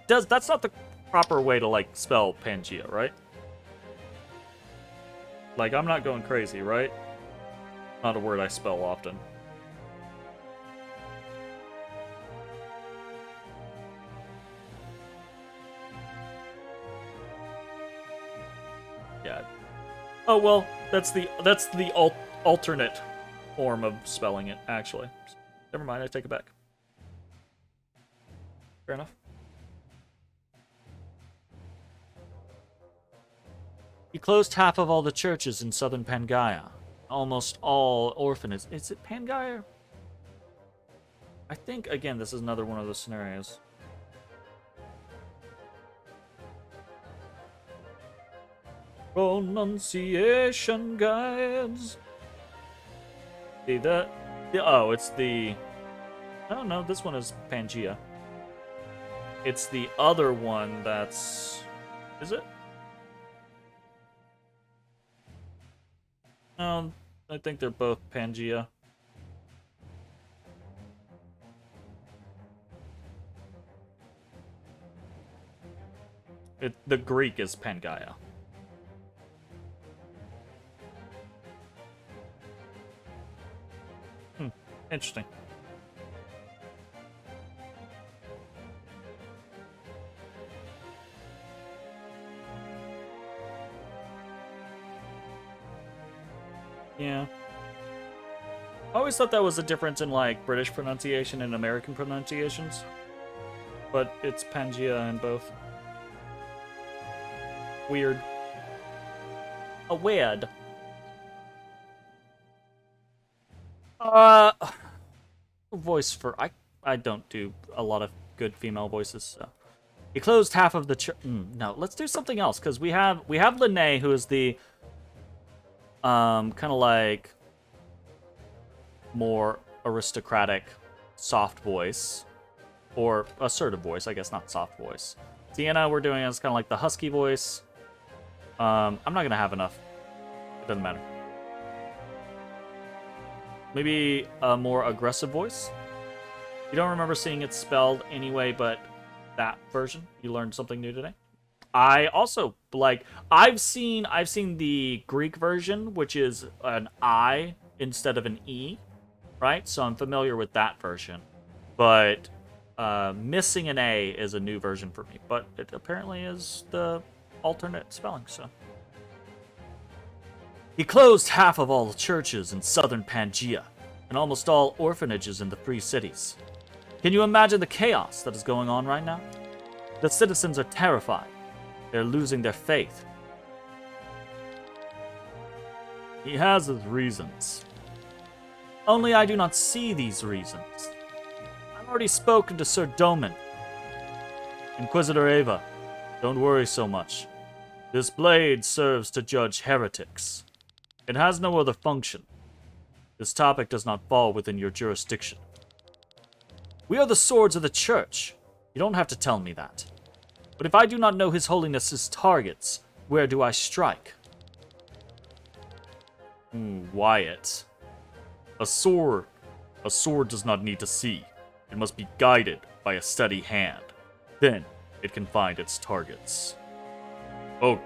Speaker 1: That's not the proper way to like spell Pangaea, right? Like I'm not going crazy, right? Not a word I spell often. Yeah. Oh well, that's the alternate form of spelling it, actually. Never mind, I take it back. Fair enough. He closed half of all the churches in southern Pangaea. Almost all orphanages. Is it Pangaea? I think, again, this is another one of those scenarios. Pronunciation guides. See, oh, it's the... Oh, no, this one is Pangaea. It's the other one that's... Is it? No, I think they're both Pangaea. The Greek is Pangaea. Interesting. Yeah. I always thought that was a difference in, like, British pronunciation and American pronunciations. But it's Pangaea in both. Weird. A weird. Voice for... I don't do a lot of good female voices, so... He closed half of the no, let's do something else, because we have Lene, who is the... kind of like... more aristocratic, soft voice. Or assertive voice, I guess, not soft voice. Sienna, we're doing as kind of like the husky voice. I'm not going to have enough. It doesn't matter. Maybe a more aggressive voice? You don't remember seeing it spelled anyway, but that version? You learned something new today? I also, like, I've seen the Greek version, which is an I instead of an E, right? So I'm familiar with that version. But missing an A is a new version for me. But it apparently is the alternate spelling, so... He closed half of all the churches in southern Pangaea, and almost all orphanages in the free cities. Can you imagine the chaos that is going on right now? The citizens are terrified. They're losing their faith. He has his reasons. Only I do not see these reasons. I've already spoken to Sir Doman. Inquisitor Ava, don't worry so much. This blade serves to judge heretics. It has no other function. This topic does not fall within your jurisdiction. We are the swords of the church. You don't have to tell me that. But if I do not know His Holiness's targets, where do I strike? Wyatt. A sword does not need to see. It must be guided by a steady hand. Then it can find its targets. Oh.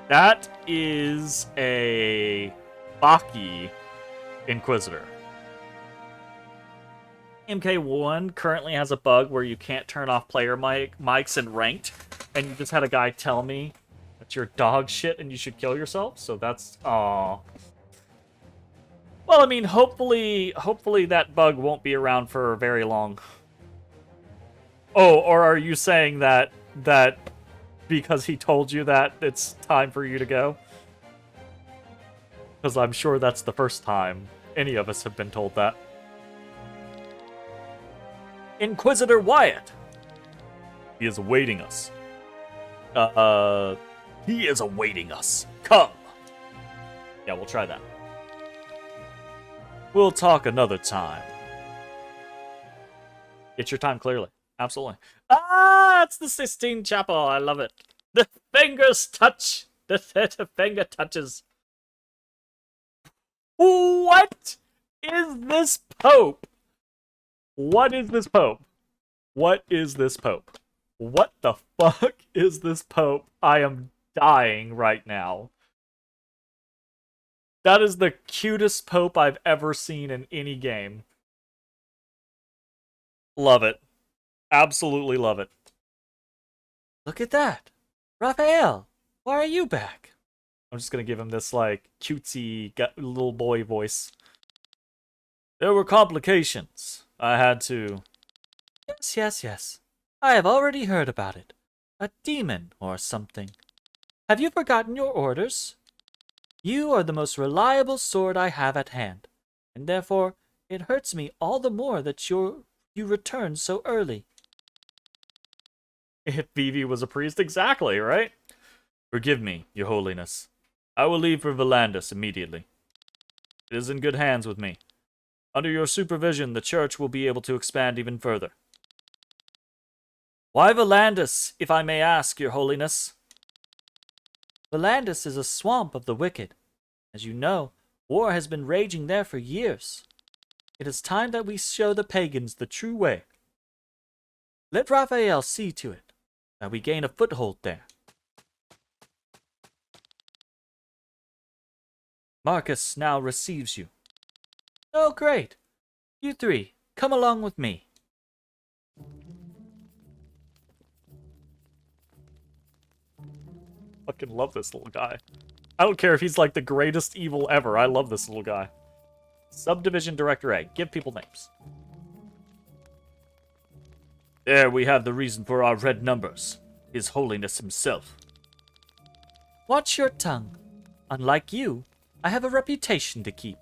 Speaker 1: That is a Baki Inquisitor. MK1 currently has a bug where you can't turn off player mics in ranked, and you just had a guy tell me that you're dog shit and you should kill yourself, so that's... Aww. Well, I mean, hopefully that bug won't be around for very long. Oh, or are you saying that because he told you that it's time for you to go? Because I'm sure that's the first time any of us have been told that. Inquisitor Wyatt! He is awaiting us. He is awaiting us. Come! Yeah, we'll try that. We'll talk another time. Get your time clearly. Absolutely. Ah, it's the Sistine Chapel. I love it. The fingers touch. The finger touches. What is this Pope? What is this Pope? What is this Pope? What the fuck is this Pope? I am dying right now. That is the cutest Pope I've ever seen in any game. Love it. Absolutely love it. Look at that. Raphael, why are you back? I'm just gonna give him this, like, cutesy little boy voice. There were complications. I had to... Yes. I have already heard about it. A demon or something. Have you forgotten your orders? You are the most reliable sword I have at hand, and therefore it hurts me all the more that you returned so early. If Vivi was a priest, exactly, right? Forgive me, your holiness. I will leave for Valandis immediately. It is in good hands with me. Under your supervision, the church will be able to expand even further. Why Valandis, if I may ask, your holiness? Valandis is a swamp of the wicked. As you know, war has been raging there for years. It is time that we show the pagans the true way. Let Raphael see to it that we gain a foothold there. Marcus now receives you. Oh, great. You three, come along with me. Fucking love this little guy. I don't care if he's like the greatest evil ever. I love this little guy. Subdivision Director A. Give people names. There we have the reason for our red numbers. His Holiness himself. Watch your tongue. Unlike you, I have a reputation to keep.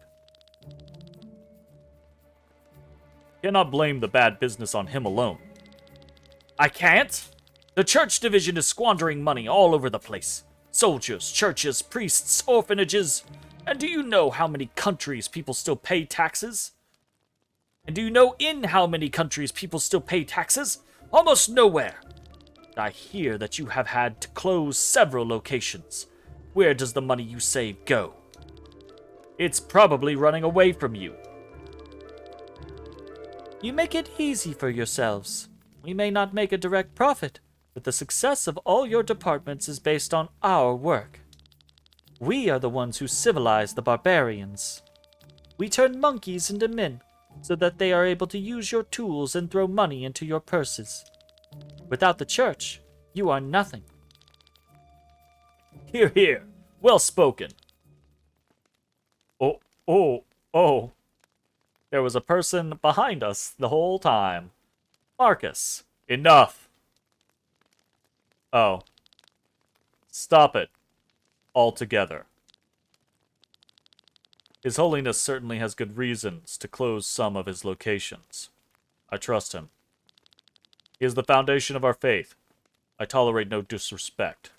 Speaker 1: Cannot blame the bad business on him alone. I can't? The church division is squandering money all over the place. Soldiers, churches, priests, orphanages. And do you know how many countries people still pay taxes? And do you know in how many countries people still pay taxes? Almost nowhere. I hear that you have had to close several locations. Where does the money you save go? It's probably running away from you. You make it easy for yourselves. We may not make a direct profit, but the success of all your departments is based on our work. We are the ones who civilize the barbarians. We turn monkeys into men, so that they are able to use your tools and throw money into your purses. Without the church, you are nothing. Hear, hear. Well spoken. Oh. There was a person behind us the whole time. Marcus, enough. Oh. Stop it. Altogether. His Holiness certainly has good reasons to close some of his locations. I trust him. He is the foundation of our faith. I tolerate no disrespect.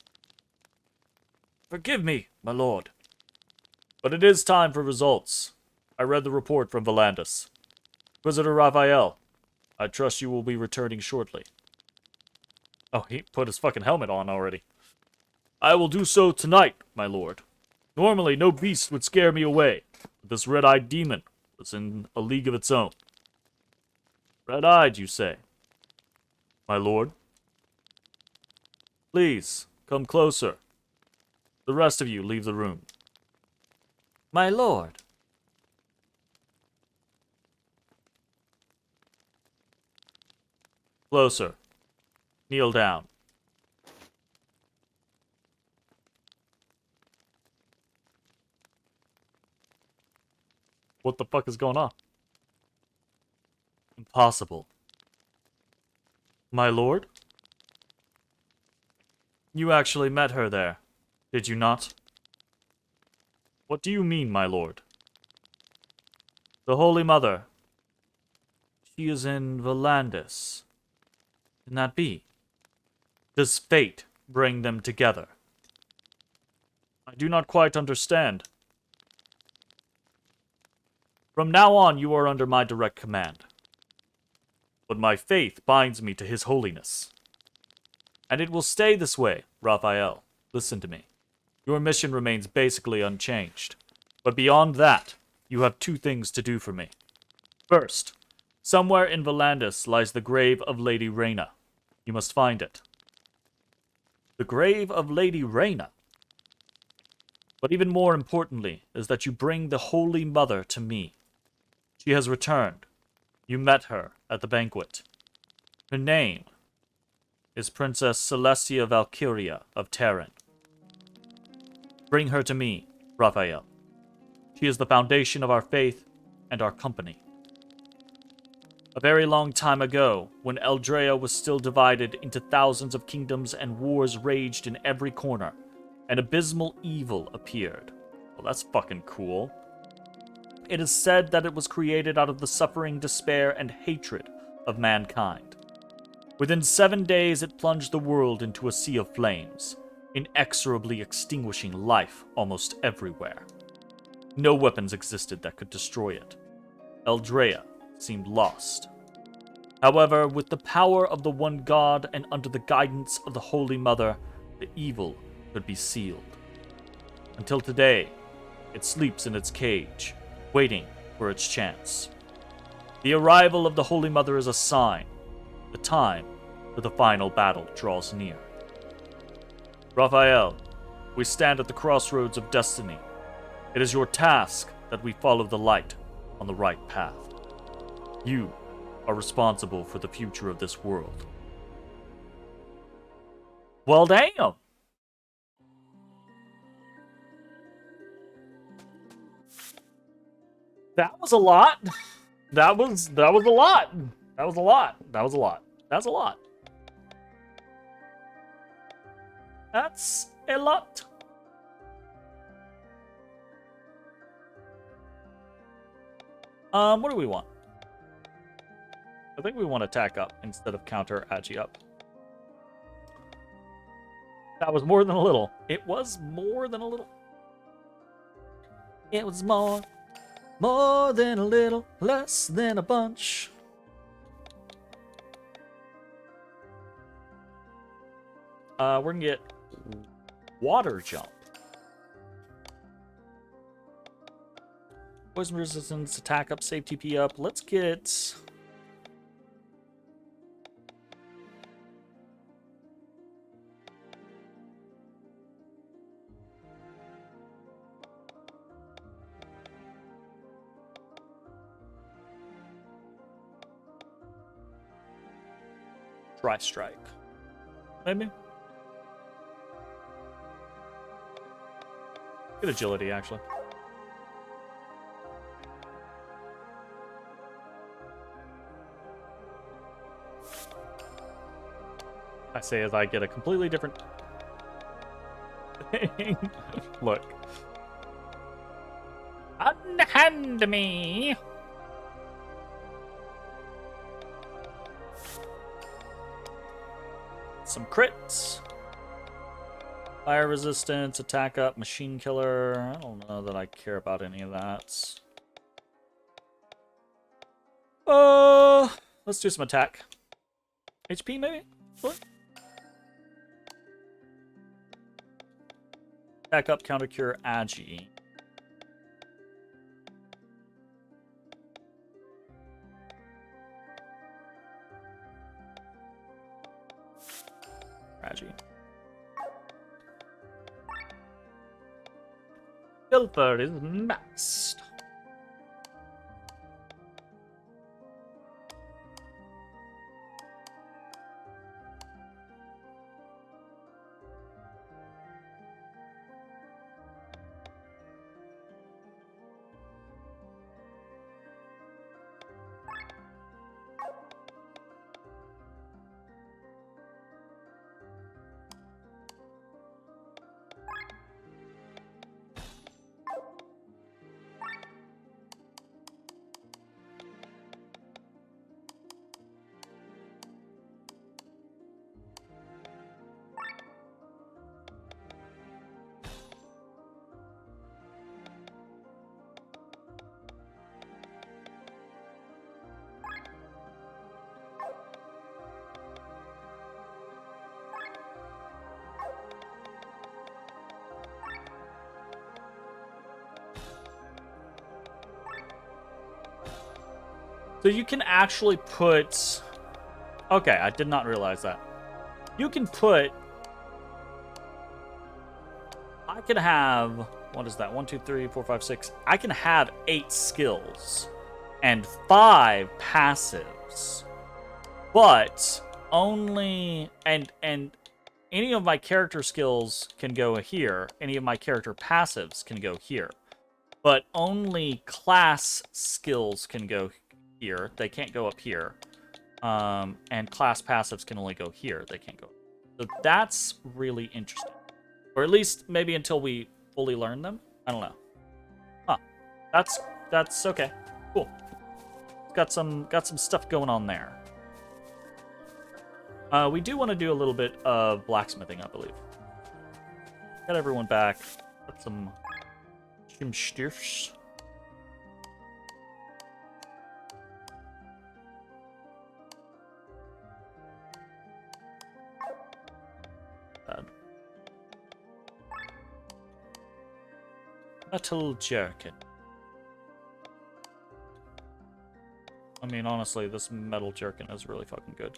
Speaker 1: Forgive me, my lord. But it is time for results. I read the report from Valandis. Inquisitor Raphael, I trust you will be returning shortly. Oh, he put his fucking helmet on already. I will do so tonight, my lord. Normally, no beast would scare me away, but this red-eyed demon was in a league of its own. Red-eyed, you say? My lord? Please, come closer. The rest of you leave the room. My lord. Closer. Kneel down. What the fuck is going on? Impossible. My lord? You actually met her there, did you not? What do you mean, my lord? The Holy Mother. She is in Valandis. Can that be? Does fate bring them together? I do not quite understand. From now on, you are under my direct command. But my faith binds me to His holiness. And it will stay this way, Raphael. Listen to me. Your mission remains basically unchanged. But beyond that, you have two things to do for me. First, somewhere in Volandis lies the grave of Lady Reyna. You must find it. The grave of Lady Reyna. But even more importantly is that you bring the Holy Mother to me. She has returned. You met her at the banquet. Her name is Princess Celestia Valkyria of Terran. Bring her to me, Raphael. She is the foundation of our faith and our company. A very long time ago, when Eldrea was still divided into thousands of kingdoms and wars raged in every corner, an abysmal evil appeared. Well, that's fucking cool. It is said that it was created out of the suffering, despair, and hatred of mankind. Within 7 days, it plunged the world into a sea of flames, inexorably extinguishing life almost everywhere. No weapons existed that could destroy it. Eldrea seemed lost. However, with the power of the one God and under the guidance of the Holy Mother, the evil could be sealed. Until today, it sleeps in its cage, waiting for its chance. The arrival of the Holy Mother is a sign. The time for the final battle draws near. Raphael, we stand at the crossroads of destiny. It is your task that we follow the light on the right path. You are responsible for the future of this world. Well, damn. That was a lot. That was a lot. That was a lot. That was a lot. That's a lot. That's a lot. What do we want? I think we want to attack up instead of counter agi up. That was more than a little. It was more than a little. It was more than a little, less than a bunch. We're gonna get water jump. Poison resistance, attack up, save TP up. Let's get... Try strike. Maybe? Good agility, actually. I say as I get a completely different thing. Look. Unhand me! Some crits. Fire resistance, attack up, machine killer. I don't know that I care about any of that. Let's do some attack. HP maybe? What? Attack up, counter cure, agi. Agi. Pilfer is maxed. So you can actually put... Okay, I did not realize that. You can put... I can have... What is that? 1, 2, 3, 4, 5, 6. I can have 8 skills and 5 passives. But only... And any of my character skills can go here. Any of my character passives can go here. But only class skills can go here. They can't go up here. And class passives can only go here. They can't go. So that's really interesting. Or at least maybe until we fully learn them. I don't know. Huh. That's okay. Cool. Got some stuff going on there. We do want to do a little bit of blacksmithing, I believe. Got everyone back. Got some stiffs. Metal jerkin. I mean, honestly, this metal jerkin is really fucking good.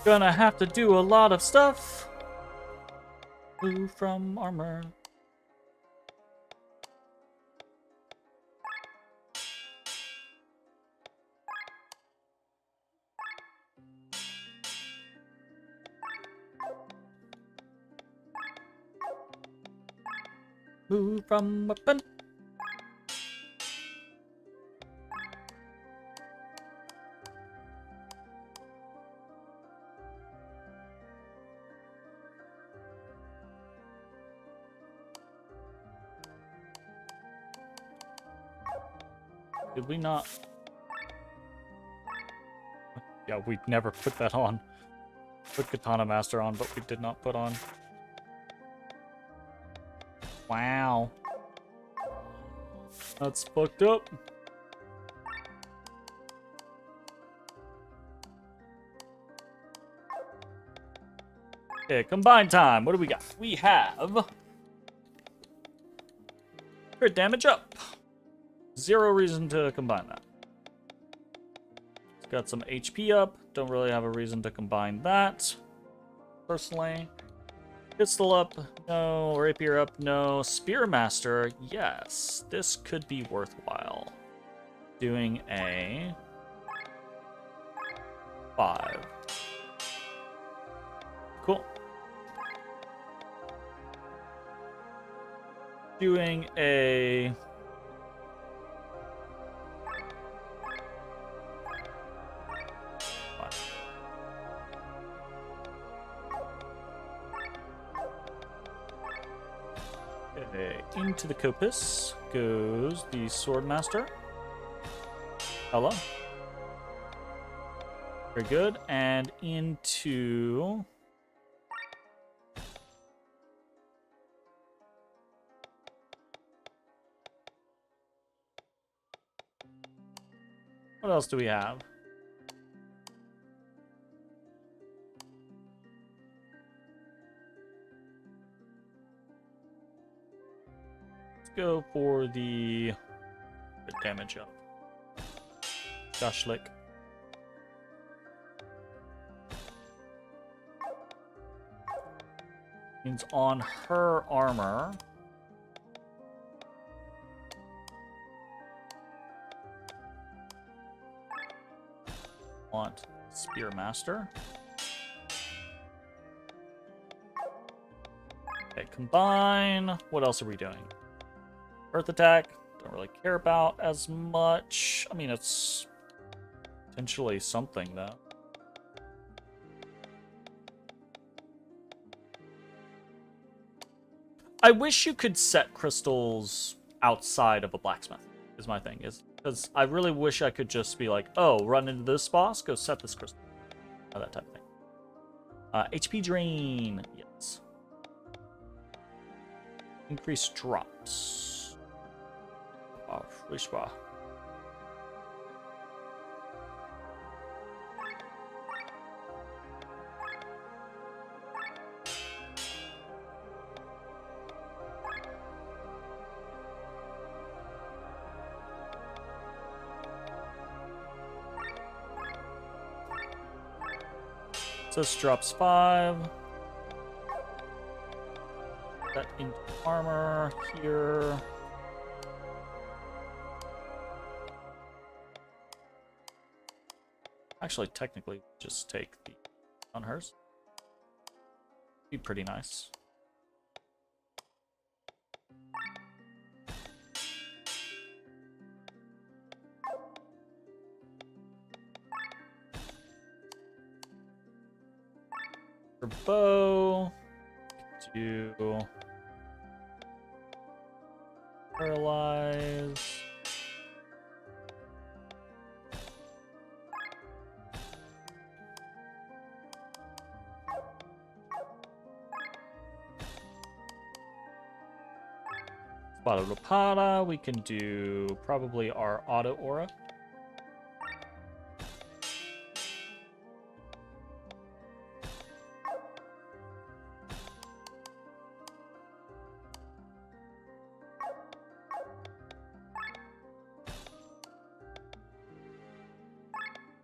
Speaker 1: Gonna have to do a lot of stuff. Blue from armor. Blue from weapon. Did we not? Yeah, we never put that on. Put Katana Master on, but we did not put on. Wow. That's fucked up. Okay, combine time. What do we got? We have... crit damage up. Zero reason to combine that. It's got some HP up. Don't really have a reason to combine that. Personally. Pistol up. No. Rapier up. No. Spearmaster. Yes. This could be worthwhile. Doing a 5. Cool. Doing a... Okay, into the Copus goes the Swordmaster. Hello. Very good. And into... what else do we have? Go for the damage up. Dashlik. Means on her armor. Want Spearmaster. Okay, combine. What else are we doing? Earth attack. Don't really care about as much. I mean, it's potentially something, though. I wish you could set crystals outside of a blacksmith, is my thing. Is because I really wish I could just be like, oh, run into this boss, go set this crystal. That type of thing. HP drain. Yes. Increase drops. Oh, Frishwa. So this drops 5. That into armor here. Actually, technically, just take the on hers. Be pretty nice. For bow, do paralyze. Spada Rapada, we can do probably our auto aura.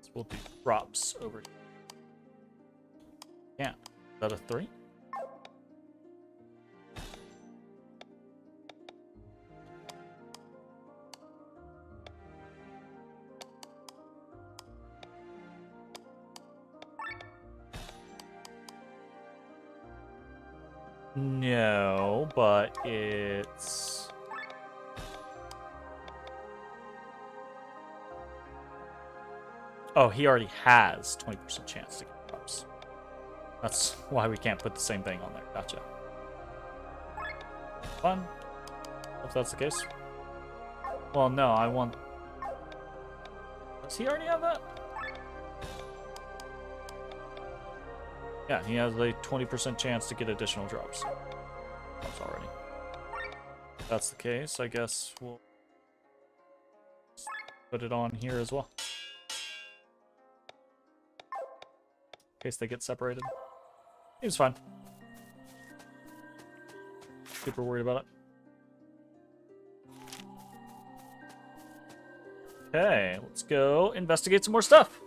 Speaker 1: So we'll do drops over. Yeah, is that a 3? No, but it's... Oh, he already has 20% chance to get drops. That's why we can't put the same thing on there. Gotcha. Fun. If that's the case. Well, no, I want... Does he already have that? Yeah, he has a 20% chance to get additional drops. Drops already. If that's the case, I guess we'll put it on here as well. In case they get separated. Seems fine. Super worried about it. Okay, let's go investigate some more stuff.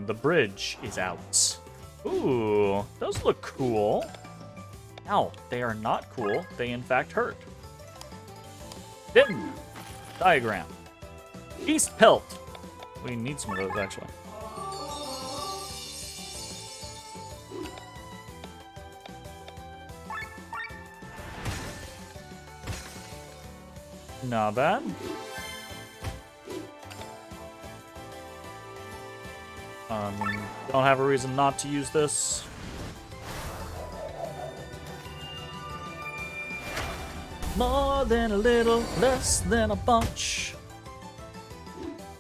Speaker 1: The bridge is out. Ooh, those look cool. Ow, they are not cool. They in fact hurt. Bitten. Diagram. Beast pelt. We need some of those actually. Not bad. Don't have a reason not to use this. More than a little, less than a bunch.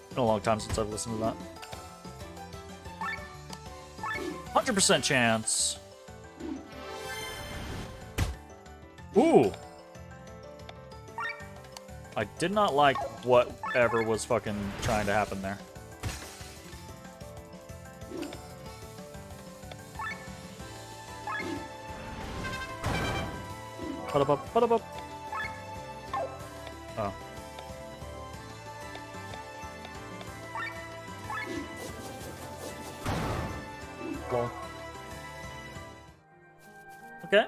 Speaker 1: Been a long time since I've listened to that. 100% chance. Ooh. I did not like whatever was fucking trying to happen there. Put up, put up. Oh. Lol. Okay.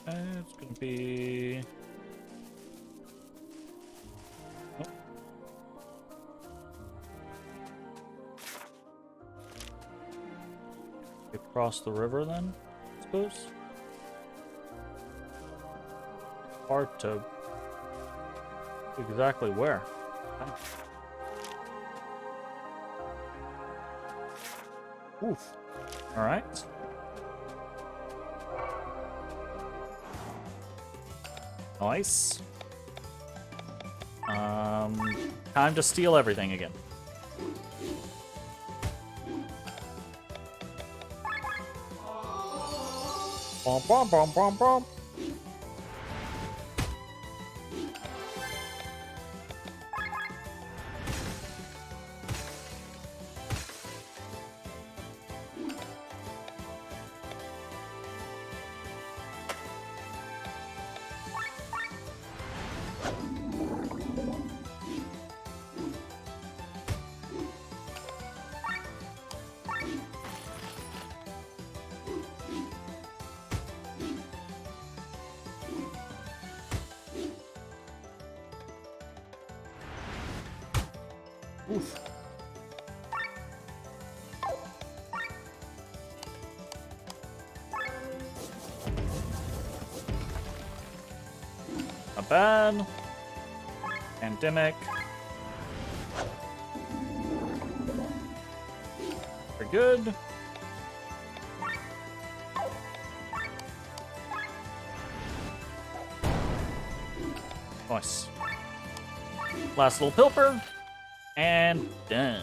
Speaker 1: It's gonna be... Nope. Across the river then, I suppose? Hard to... exactly where. Oof. Alright. Nice. Time to steal everything again. Bom, bom, bom, bom, bom. Oof. Not bad. Pandemic. Very good. Nice. Last little pilfer. And done.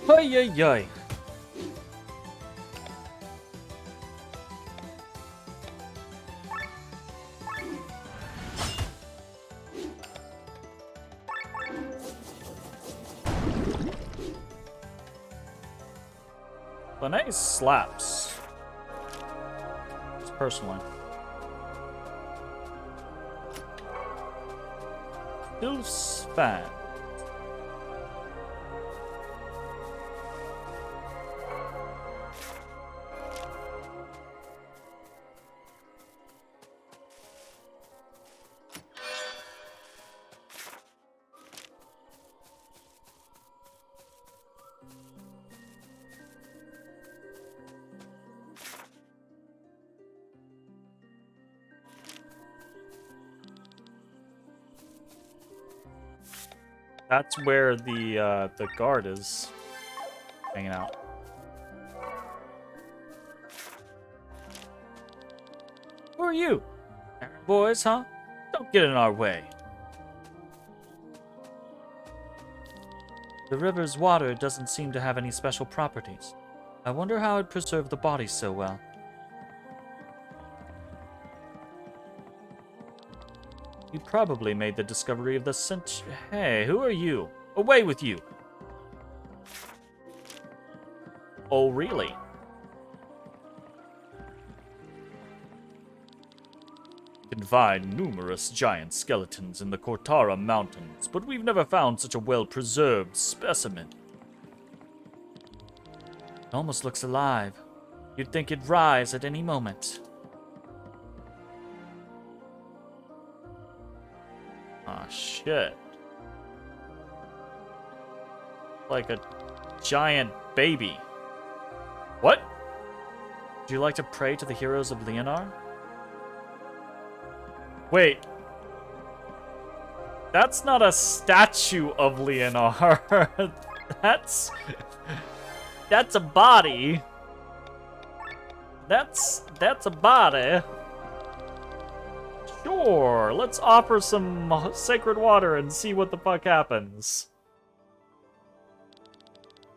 Speaker 1: Ay, ay, ay. Lene slaps. Just personally. Feels fine. That's where the guard is hanging out. Who are you? Errand boys, huh? Don't get in our way. The river's water doesn't seem to have any special properties. I wonder how it preserved the body so well. You probably made the discovery of the scent. Hey, who are you? Away with you! Oh, really? You can find numerous giant skeletons in the Cortara Mountains, but we've never found such a well-preserved specimen. It almost looks alive. You'd think it'd rise at any moment. Ah, shit. Like a giant baby. What? Would you like to pray to the heroes of Leonar? Wait. That's not a statue of Leonar. That's a body. That's a body. Sure, let's offer some sacred water and see what the fuck happens.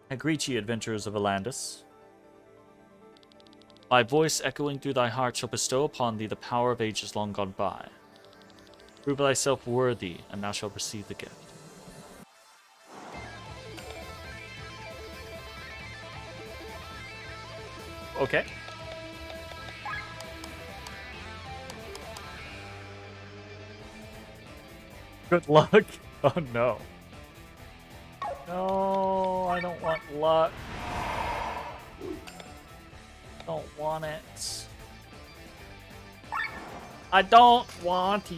Speaker 1: I greet ye, adventurers of Elandis. My voice echoing through thy heart shall bestow upon thee the power of ages long gone by. Prove thyself worthy, and thou shalt receive the gift. Okay. Good luck. Oh no. No, I don't want luck. Don't want it. I don't want it.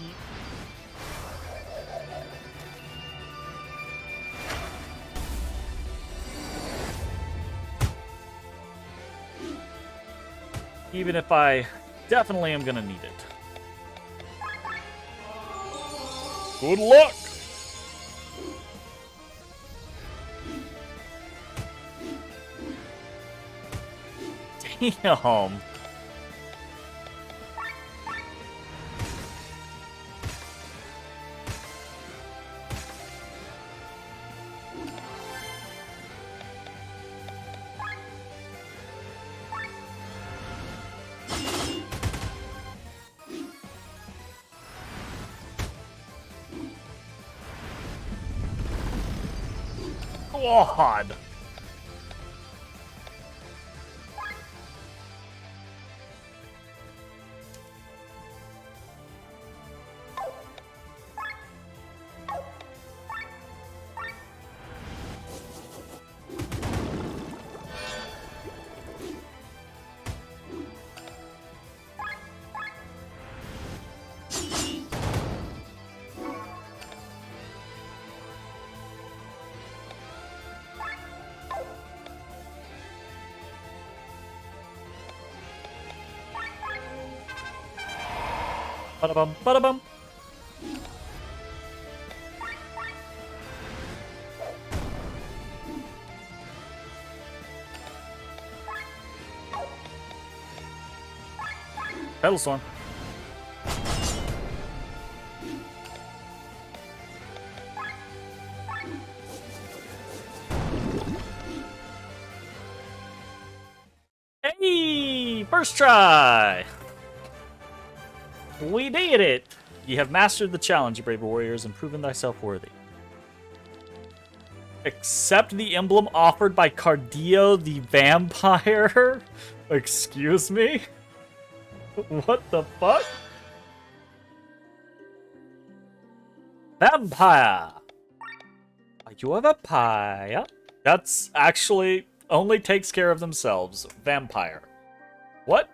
Speaker 1: Even if I definitely am gonna need it. Good luck! Damn. God. Ba-da-bum, ba-da-bum. Pedal Storm. Hey! First try! We did it! Ye have mastered the challenge, you brave warriors, and proven thyself worthy. Accept the emblem offered by Cardio the vampire? Excuse me? What the fuck? Vampire! Are you a vampire? That's actually only takes care of themselves. Vampire. What?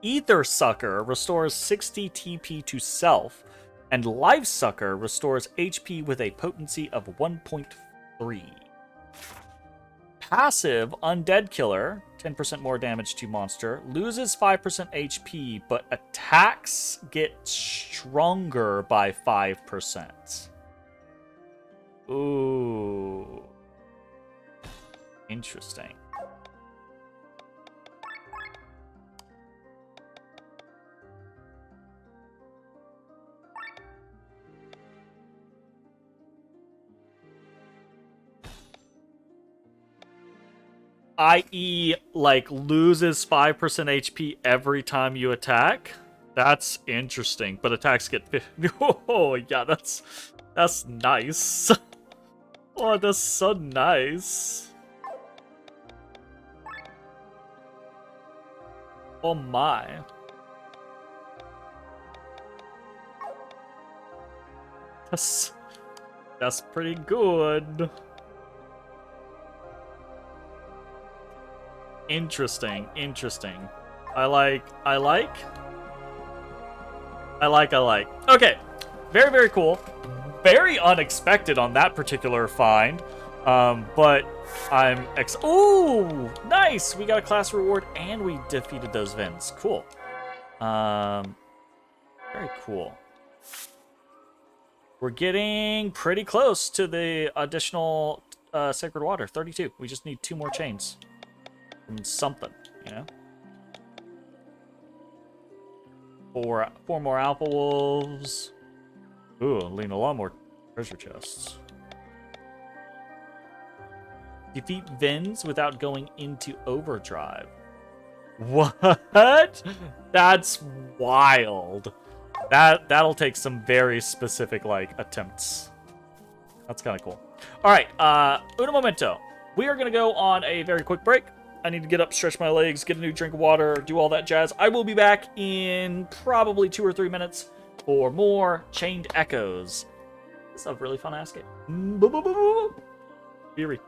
Speaker 1: Ether Sucker restores 60 TP to self, and Life Sucker restores HP with a potency of 1.3. Passive Undead Killer, 10% more damage to monster, loses 5% HP, but attacks get stronger by 5%. Ooh. Interesting. I.e., like, loses 5% HP every time you attack? That's interesting, but attacks get 50. Oh, yeah, that's nice. Oh, that's so nice. Oh my. That's pretty good. Interesting. I like. Okay. Very, very cool. Very unexpected on that particular find. But I'm ooh, nice! We got a class reward and we defeated those Vins. Cool. Very cool. We're getting pretty close to the additional Sacred Water. 32. We just need 2 more chains. From something, you know? 4 more Alpha Wolves. Ooh, lean a lot more treasure chests. Defeat Vins without going into overdrive. What? That's wild. That'll take some very specific, like, attempts. That's kind of cool. All right, uno momento. We are going to go on a very quick break. I need to get up, stretch my legs, get a new drink of water, do all that jazz. I will be back in probably 2 or 3 minutes for more Chained Echoes. This is a really fun ass game. Be right.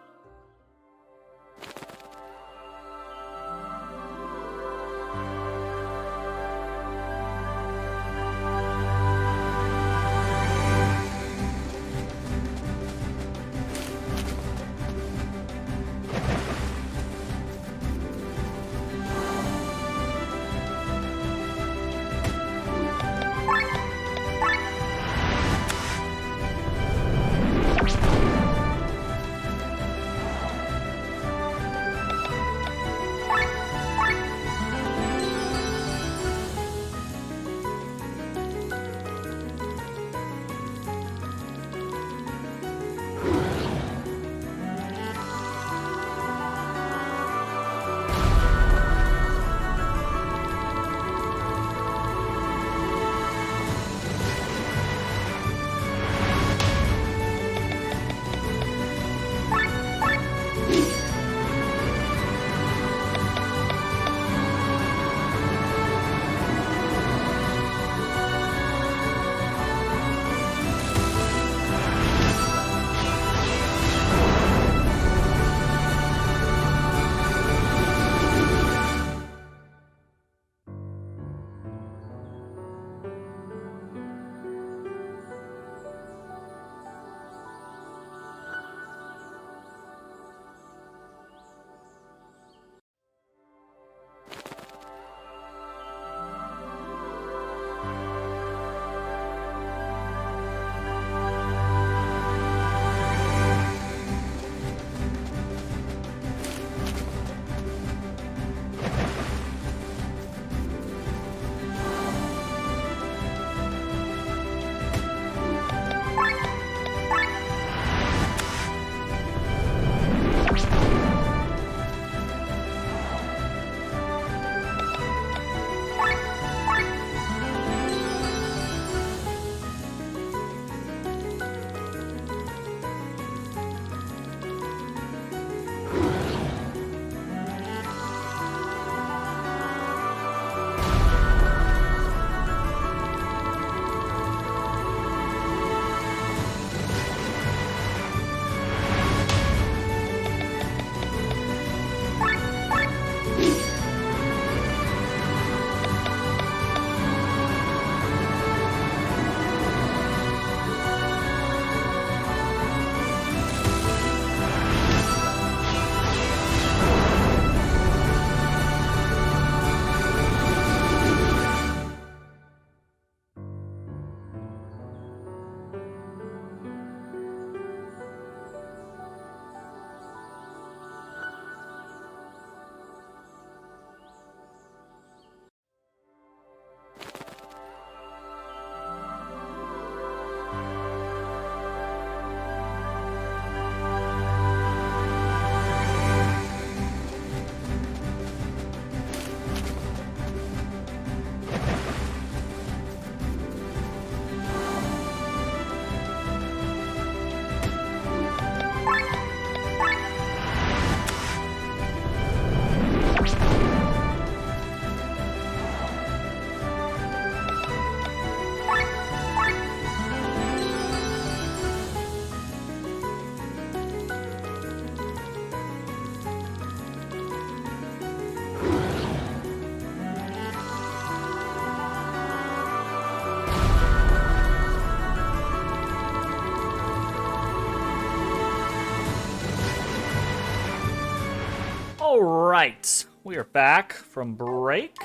Speaker 1: All right, we are back from break.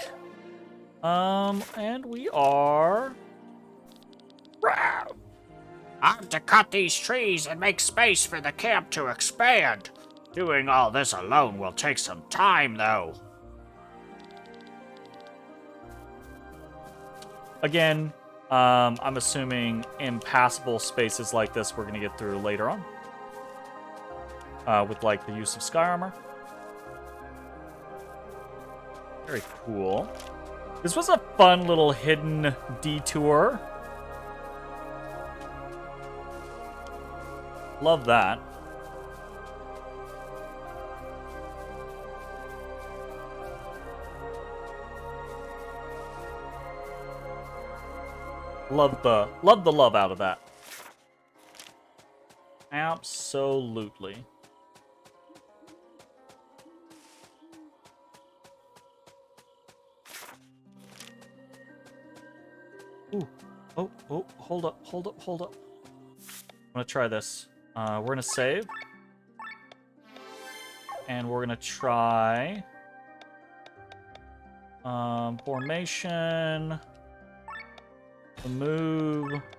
Speaker 1: And we are...
Speaker 2: I'm to cut these trees and make space for the camp to expand. Doing all this alone will take some time, though.
Speaker 1: Again, I'm assuming impassable spaces like this we're going to get through later on. with like the use of sky armor. Very cool. This was a fun little hidden detour. Love that. Love the love out of that. Absolutely. Ooh. Oh, hold up. I'm gonna try this. We're gonna save. And we're gonna try formation.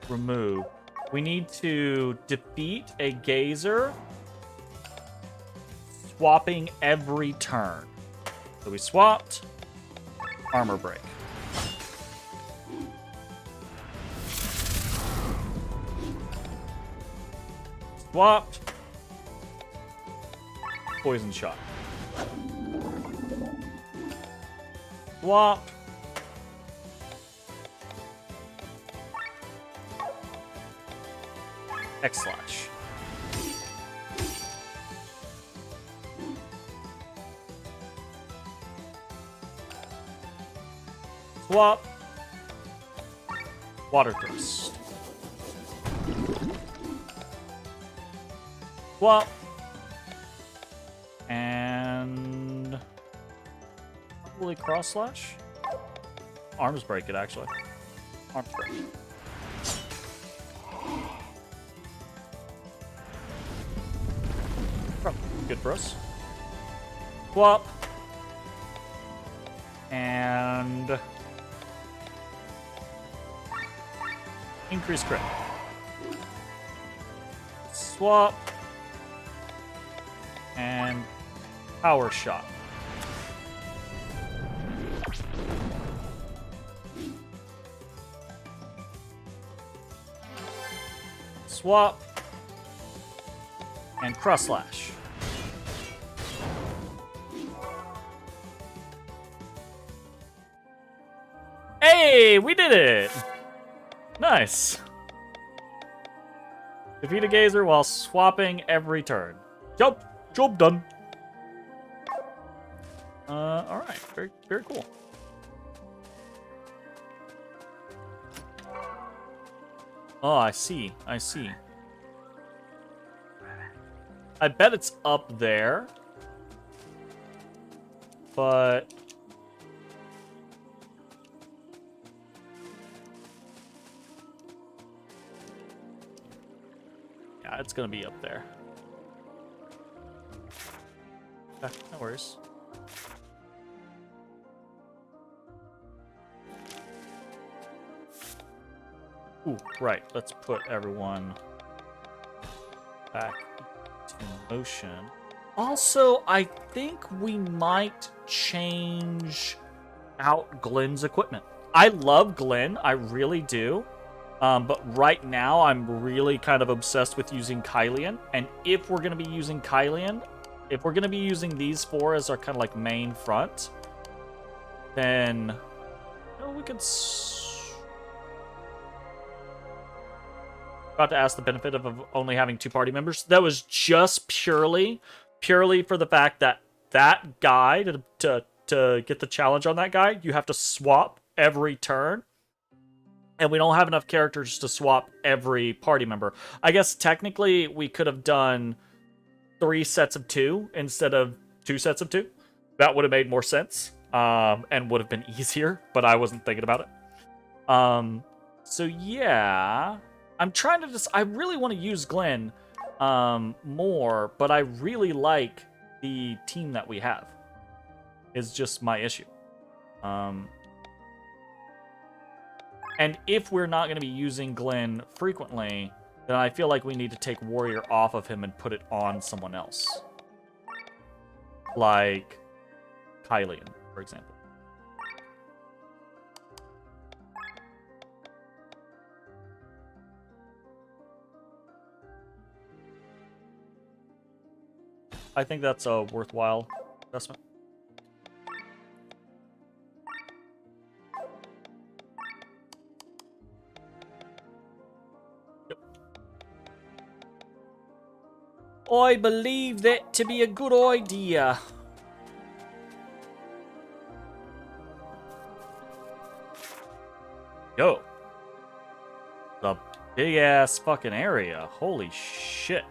Speaker 1: Remove. We need to defeat a gazer, swapping every turn. So we swapped, armor break. Swapped, poison shot. Swapped. X-slash. Swap. Water thrust. Swap. And probably cross slash. Arms break it actually. Arms break. Good for us. Swap. And increase crit. Swap. And power shot. Swap. And cross slash. Hey, we did it! Nice. Defeat a gazer while swapping every turn. Job done. Alright. Very cool. Oh, I see. I bet it's up there. But yeah, it's gonna be up there. No worries. Ooh, right. Let's put everyone back into motion. Also, I think we might change out Glenn's equipment. I love Glenn, I really do. But right now, I'm really kind of obsessed with using Kylian. And if we're going to be using Kylian, if we're going to be using these four as our kind of like main front, then we could... About to ask the benefit of only having 2 party members. That was just purely for the fact that that guy, to get the challenge on that guy, you have to swap every turn. And we don't have enough characters to swap every party member. I guess technically we could have done 3 sets of 2 instead of 2 sets of 2. That would have made more sense. And would have been easier, but I wasn't thinking about it. So yeah, I'm trying to I really want to use Glenn more, but I really like the team that we have. Is just my issue. And if we're not going to be using Glenn frequently, then I feel like we need to take Warrior off of him and put it on someone else. Like Kylian, for example. I think that's a worthwhile investment. Yep. I believe that to be a good idea. Yo. The big ass fucking area. Holy shit.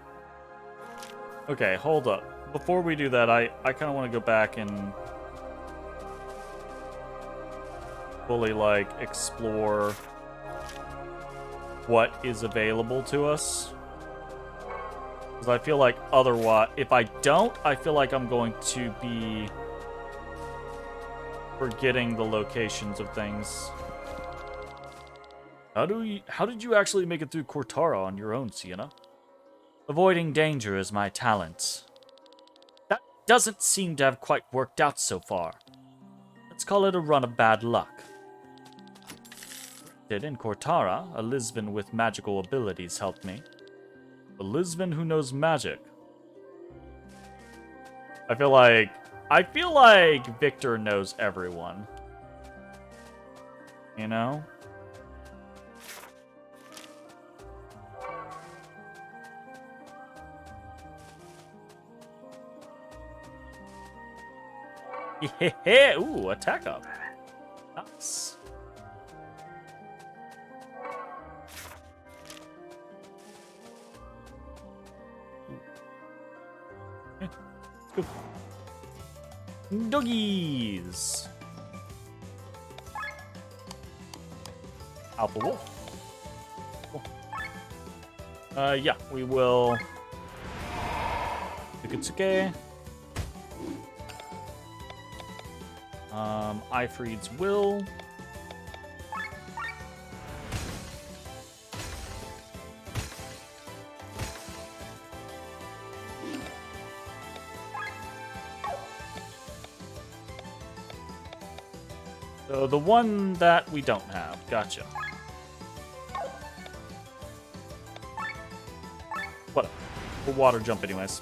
Speaker 1: Okay, hold up. Before we do that, I kind of want to go back and fully, like, explore what is available to us. Because I feel like otherwise, if I don't, I feel like I'm going to be forgetting the locations of things. How did you actually make it through Cortara on your own, Sienna? Avoiding danger is my talent. That doesn't seem to have quite worked out so far. Let's call it a run of bad luck. In Cortara, a Lisbon with magical abilities helped me. A Lisbon who knows magic. I feel like Victor knows everyone. You know? Yeah, ooh, attack up. Nice. Go. Doggies. Alpha Wolf. Cool. Yeah, we will. Tukitsuke. Ifreed's will. So the one that we don't have. Gotcha. Whatever. We'll water jump anyways.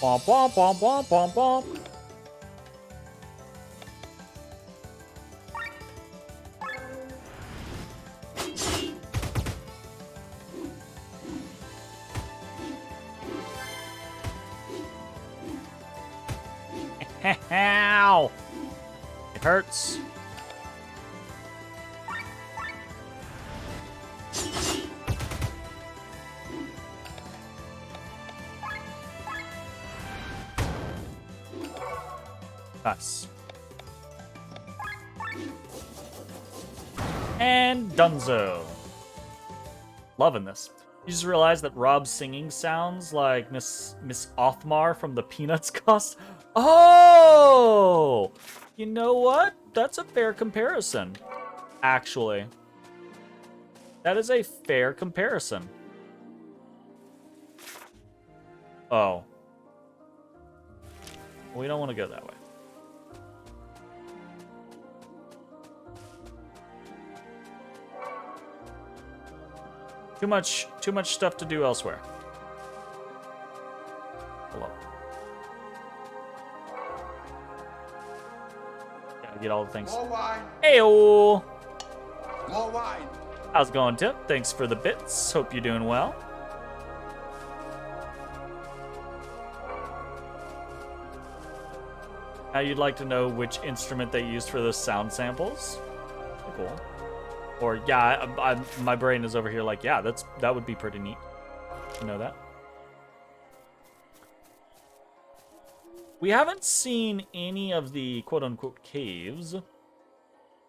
Speaker 1: Bomp, bomp, bomp, bomp, bomp, bomp. Ow! It hurts. Nice. And Dunzo. Loving this. You just realized that Rob's singing sounds like Miss Othmar from the Peanuts cost. Oh! You know what? That's a fair comparison. Actually. That is a fair comparison. Oh. We don't want to go that way. Too much stuff to do elsewhere. Hello. Gotta get all the things.
Speaker 3: More wine.
Speaker 1: Heyo!
Speaker 3: More wine.
Speaker 1: How's it going, Tim? Thanks for the bits. Hope you're doing well. Now you'd like to know which instrument they used for those sound samples? Cool. Or yeah, my brain is over here like, yeah, that would be pretty neat to know that. We haven't seen any of the quote-unquote caves.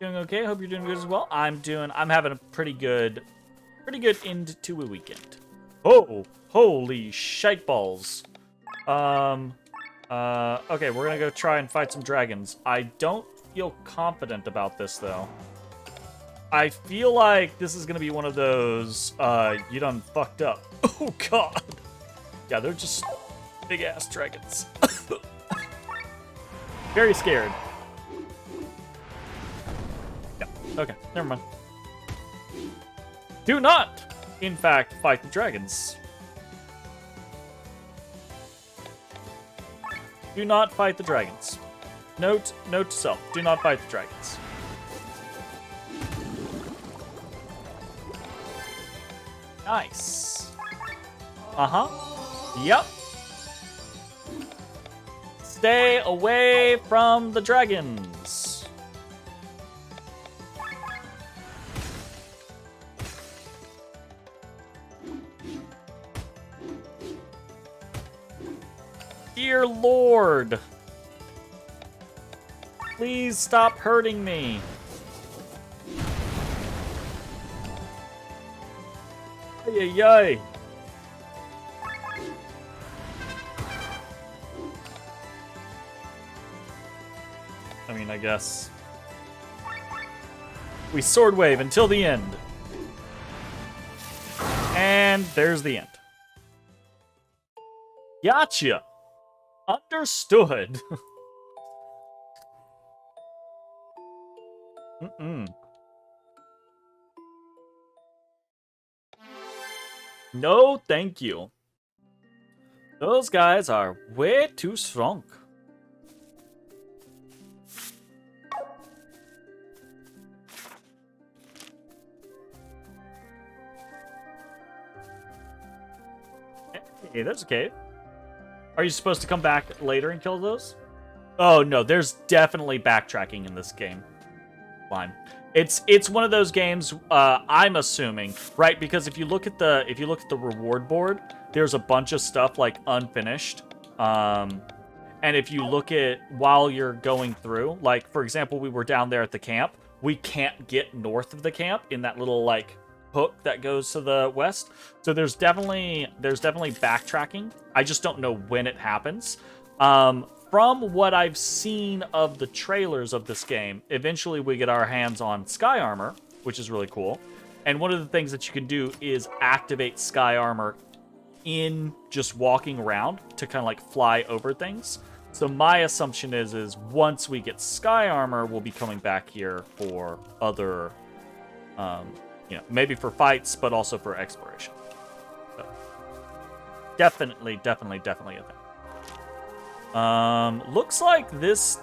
Speaker 1: Doing okay? Hope you're doing good as well. I'm having a pretty good end to a weekend. Oh, holy shite balls. Okay, we're gonna go try and fight some dragons. I don't feel confident about this though. I feel like this is gonna be one of those, you done fucked up. Oh god. Yeah, they're just big ass dragons. Very scared. Yeah, okay, never mind. Do not, in fact, fight the dragons. Do not fight the dragons. Note to self, do not fight the dragons. Nice. Uh-huh. Yep. Stay away from the dragons. Dear Lord. Please stop hurting me. Ay, ay, ay. I mean, I guess. We sword wave until the end. And there's the end. Gotcha. Understood. No, thank you. Those guys are way too strong. Hey, there's a cave. Are you supposed to come back later and kill those? Oh no, there's definitely backtracking in this game. Fine. It's one of those games. I'm assuming, right? Because if you look at the reward board, there's a bunch of stuff like unfinished. And if you look at while you're going through, like for example, we were down there at the camp. We can't get north of the camp in that little like hook that goes to the west. So there's definitely backtracking. I just don't know when it happens. From what I've seen of the trailers of this game, eventually we get our hands on Sky Armor, which is really cool. And one of the things that you can do is activate Sky Armor in just walking around to kind of like fly over things. So my assumption is once we get Sky Armor, we'll be coming back here for other, maybe for fights, but also for exploration. So definitely a thing. Looks like this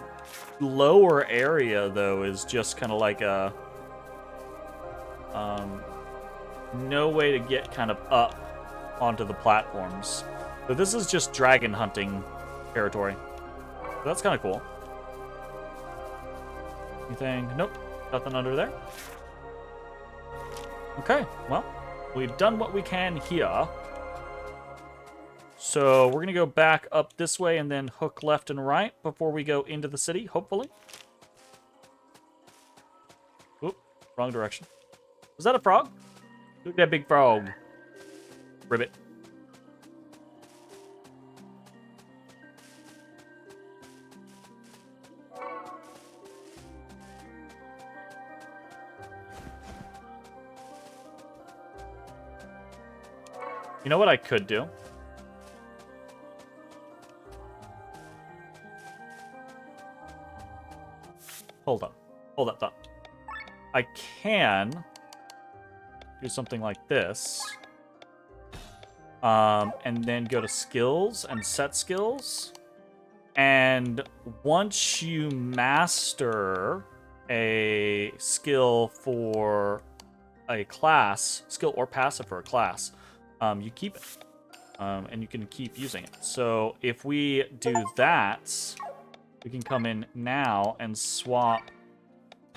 Speaker 1: lower area, though, is just kind of like a, no way to get kind of up onto the platforms. So this is just dragon hunting territory. So that's kind of cool. Anything? Nope. Nothing under there. Okay, well, we've done what we can here. So we're going to go back up this way and then hook left and right before we go into the city, hopefully. Oop, wrong direction. Was that a frog? Look at that big frog. Ribbit. You know what I could do? Hold up. Hold up, thought. I can do something like this. And then go to skills and set skills. And once you master a skill for a class, skill or passive for a class, you keep it. And you can keep using it. So if we do that, we can come in now and swap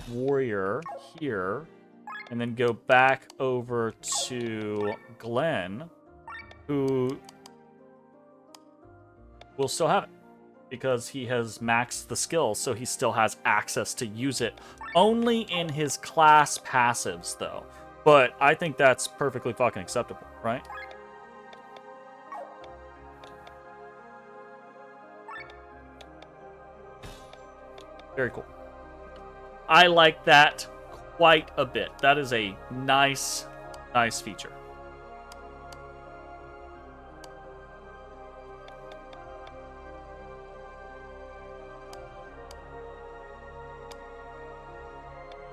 Speaker 1: warrior here, and then go back over to Glenn, who will still have it because he has maxed the skill, so he still has access to use it only in his class passives, though. But I think that's perfectly fucking acceptable, right? Very cool. I like that quite a bit. That is a nice feature.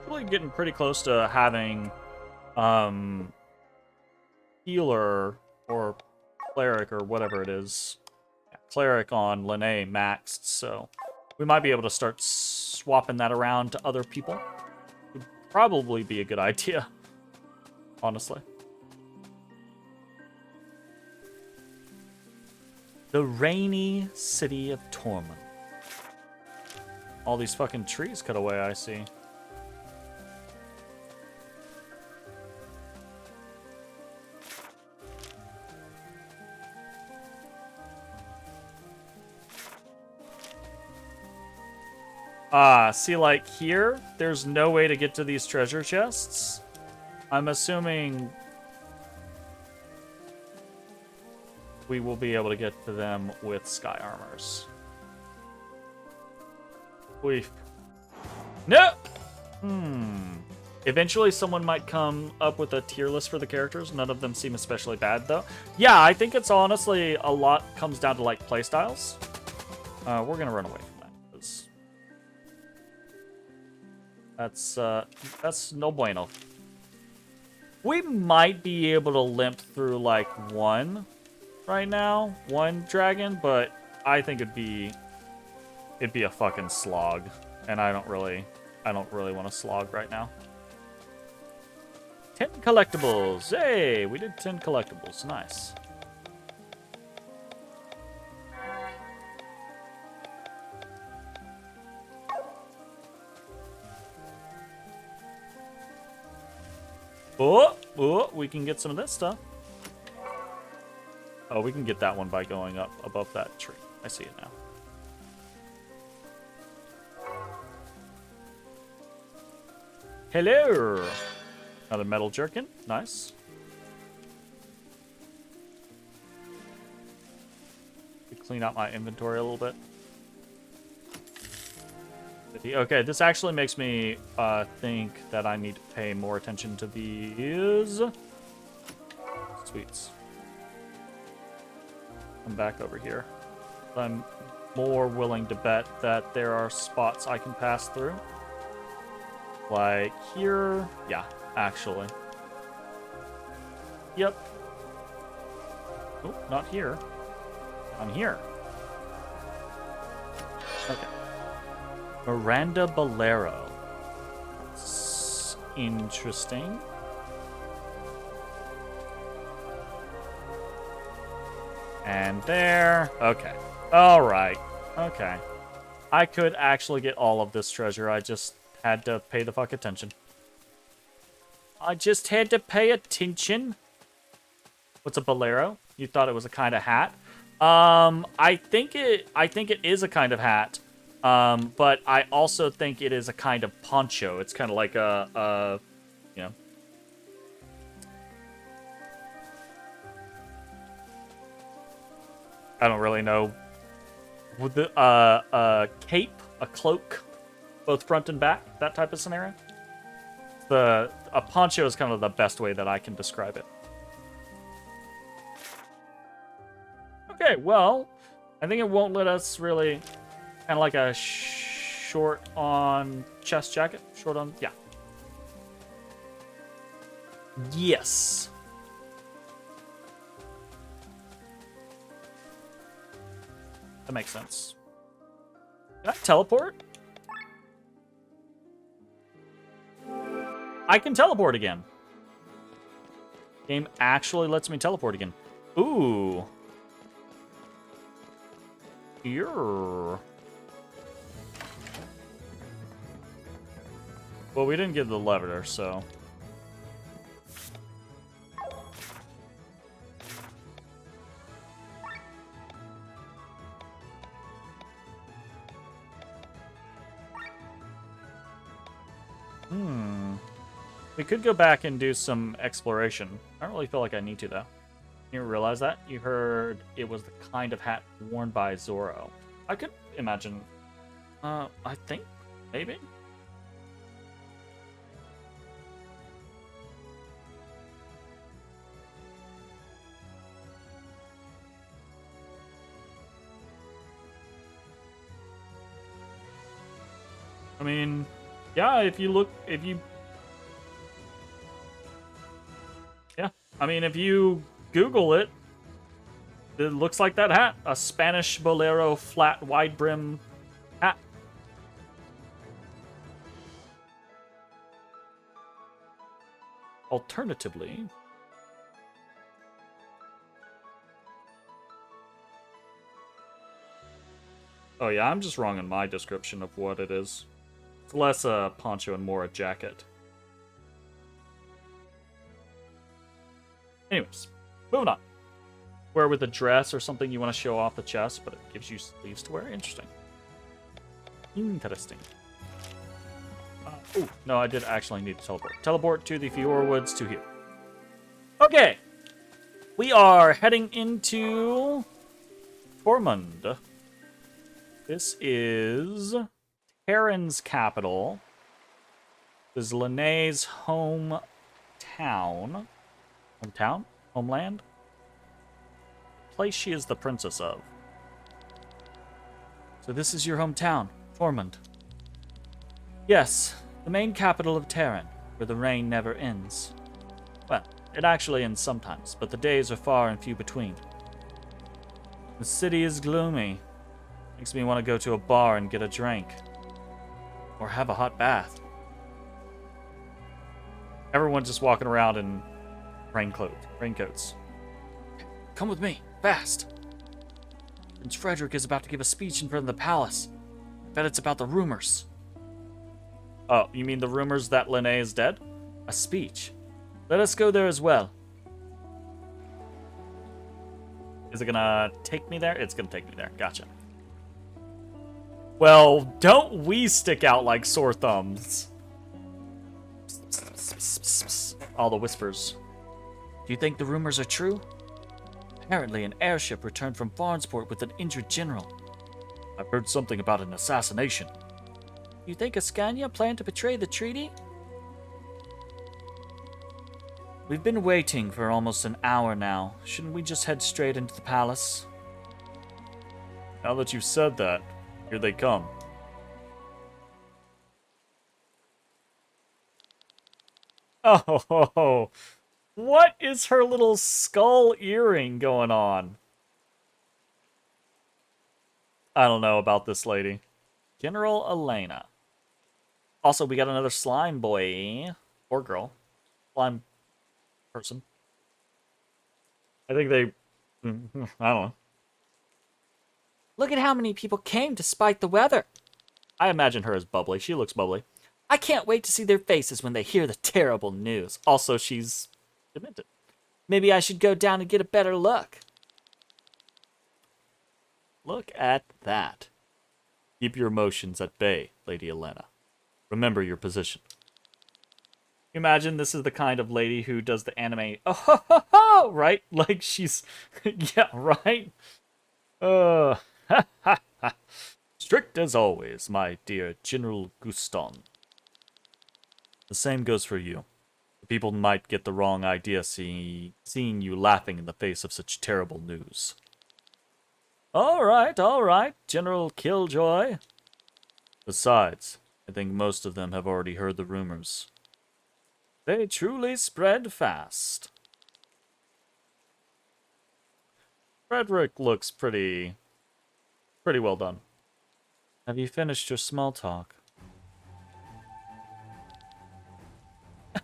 Speaker 1: Really getting pretty close to having healer or cleric or whatever it is. Yeah, cleric on Linnae maxed, so we might be able to start swapping that around to other people. Would probably be a good idea, honestly. The rainy city of Tormund. All these fucking trees cut away, I see. See, like here, there's no way to get to these treasure chests. I'm assuming we will be able to get to them with sky armors. We've... No! Eventually someone might come up with a tier list for the characters. None of them seem especially bad, though. Yeah, I think it's honestly a lot comes down to, like, playstyles. We're gonna run away from that, because that's no bueno. We might be able to limp through, like, one right now. One dragon, but I think it'd be a fucking slog. And I don't really want to slog right now. 10 collectibles. Hey, we did 10 collectibles. Nice. Oh, we can get some of this stuff. Oh, we can get that one by going up above that tree. I see it now. Hello! Another metal jerkin. Nice. Clean out my inventory a little bit. Okay, this actually makes me think that I need to pay more attention to these sweets. Come back over here. I'm more willing to bet that there are spots I can pass through. Like here. Yeah, actually. Yep. Oh, not here. I'm here. Okay. Miranda Bolero. It's interesting. And there. Okay. All right. Okay. I could actually get all of this treasure. I just had to pay the fuck attention. I just had to pay attention. What's a bolero? You thought it was a kind of hat? I think it is a kind of hat. But I also think it is a kind of poncho. It's kind of like a you know. I don't really know. With the a cape, a cloak, both front and back, that type of scenario. A poncho is kind of the best way that I can describe it. Okay, well, I think it won't let us really, kind of like a short on chest jacket, short on, yeah. Yes. That makes sense. Can I teleport? I can teleport again. Game actually lets me teleport again. Ooh. Well, we didn't get the lever, so. We could go back and do some exploration. I don't really feel like I need to, though. You realize that? You heard it was the kind of hat worn by Zoro. I could imagine. I think, maybe? I mean, yeah, if you Yeah. I mean, if you Google it, it looks like that hat. A Spanish bolero flat wide brim hat. Alternatively, oh yeah, I'm just wrong in my description of what it is. It's less a poncho and more a jacket. Anyways, moving on. Wear with a dress or something you want to show off the chest, but it gives you sleeves to wear. Interesting. Interesting. Oh, no, I did actually need to teleport. Teleport to the Fiora Woods to here. Okay. We are heading into Tormund. This is Terran's capital. This is Linnea's hometown. Hometown? Homeland? Place she is the princess of. So this is your hometown, Tormund. Yes, the main capital of Terran, where the rain never ends. Well, it actually ends sometimes, but the days are far and few between. The city is gloomy. Makes me want to go to a bar and get a drink. Or have a hot bath. Everyone's just walking around in raincoats. Come with me, fast. Prince Frederick is about to give a speech in front of the palace. I bet it's about the rumors. Oh, you mean the rumors that Linnea is dead? A speech. Let us go there as well. Is it gonna take me there? It's gonna take me there. Gotcha. Well, don't we stick out like sore thumbs? All the whispers. Do you think the rumors are true? Apparently, an airship returned from Farnsport with an injured general. I've heard something about an assassination. You think Ascania planned to betray the treaty? We've been waiting for almost an hour now. Shouldn't we just head straight into the palace? Now that you've said that, here they come. Oh, what is her little skull earring going on? I don't know about this lady. General Elena. Also, we got another slime boy. Or girl. Slime person. I think they... I don't know.
Speaker 2: Look at how many people came despite the weather.
Speaker 1: I imagine her as bubbly. She looks bubbly.
Speaker 2: I can't wait to see their faces when they hear the terrible news.
Speaker 1: Also, she's demented.
Speaker 2: Maybe I should go down and get a better look.
Speaker 1: Look at that. Keep your emotions at bay, Lady Elena. Remember your position. Imagine this is the kind of lady who does the anime, oh, ho, ho, ho, right? Like she's, yeah, right? Ha, ha, ha. Strict as always, my dear General Guston. The same goes for you. People might get the wrong idea seeing you laughing in the face of such terrible news. All right, General Killjoy. Besides, I think most of them have already heard the rumors. They truly spread fast. Frederick looks pretty well done. Have you finished your small talk?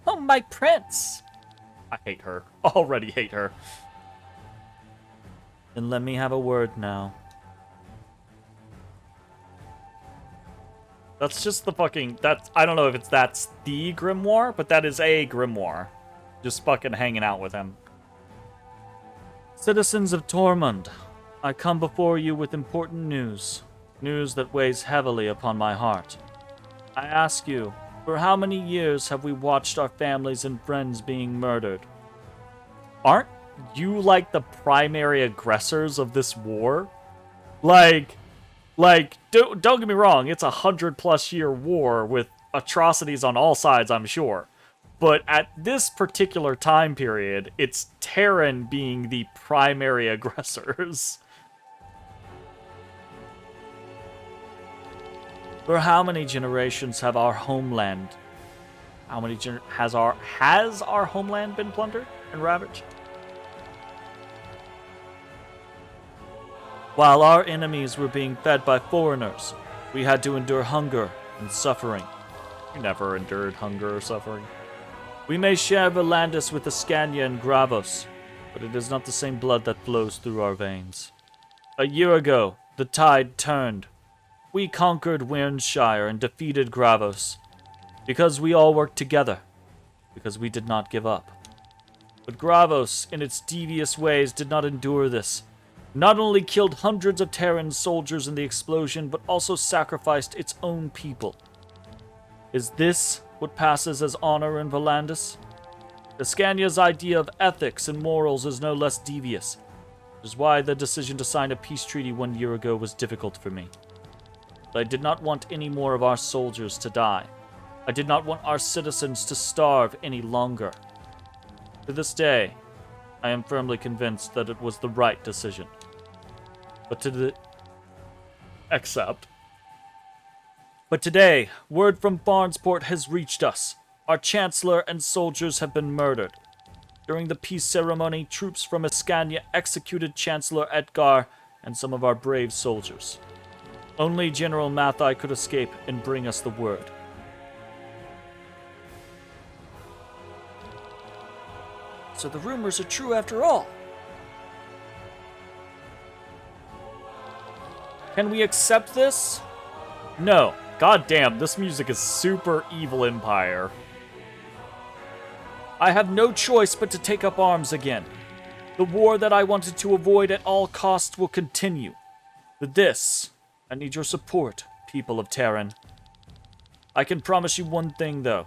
Speaker 2: Oh, my prince!
Speaker 1: I hate her. Already hate her. Then let me have a word now. That's just the fucking... I don't know if that's the grimoire, but that is a grimoire. Just fucking hanging out with him. Citizens of Tormund, I come before you with important news. News that weighs heavily upon my heart. I ask you, for how many years have we watched our families and friends being murdered? Aren't you like the primary aggressors of this war? Like, don't get me wrong, it's 100+ year war with atrocities on all sides, I'm sure. But at this particular time period, it's Terran being the primary aggressors. For how many generations has our homeland been plundered? and ravage? While our enemies were being fed by foreigners, we had to endure hunger and suffering. We never endured hunger or suffering. We may share Volandis with Ascania and Gravos, but it is not the same blood that flows through our veins. A year ago, the tide turned. We conquered Wernshire and defeated Gravos, because we all worked together, because we did not give up. But Gravos, in its devious ways, did not endure this. Not only killed hundreds of Terran soldiers in the explosion, but also sacrificed its own people. Is this what passes as honor in Volandis? Ascania's idea of ethics and morals is no less devious, which is why the decision to sign a peace treaty 1 year ago was difficult for me. But I did not want any more of our soldiers to die. I did not want our citizens to starve any longer. To this day, I am firmly convinced that it was the right decision. But today, word from Barnsport has reached us. Our Chancellor and soldiers have been murdered. During the peace ceremony, troops from Ascania executed Chancellor Edgar and some of our brave soldiers. Only General Mathai could escape and bring us the word. So the rumors are true after all. Can we accept this? No. God damn, this music is super evil Empire. I have no choice but to take up arms again. The war that I wanted to avoid at all costs will continue. For this, I need your support, people of Terran. I can promise you one thing, though.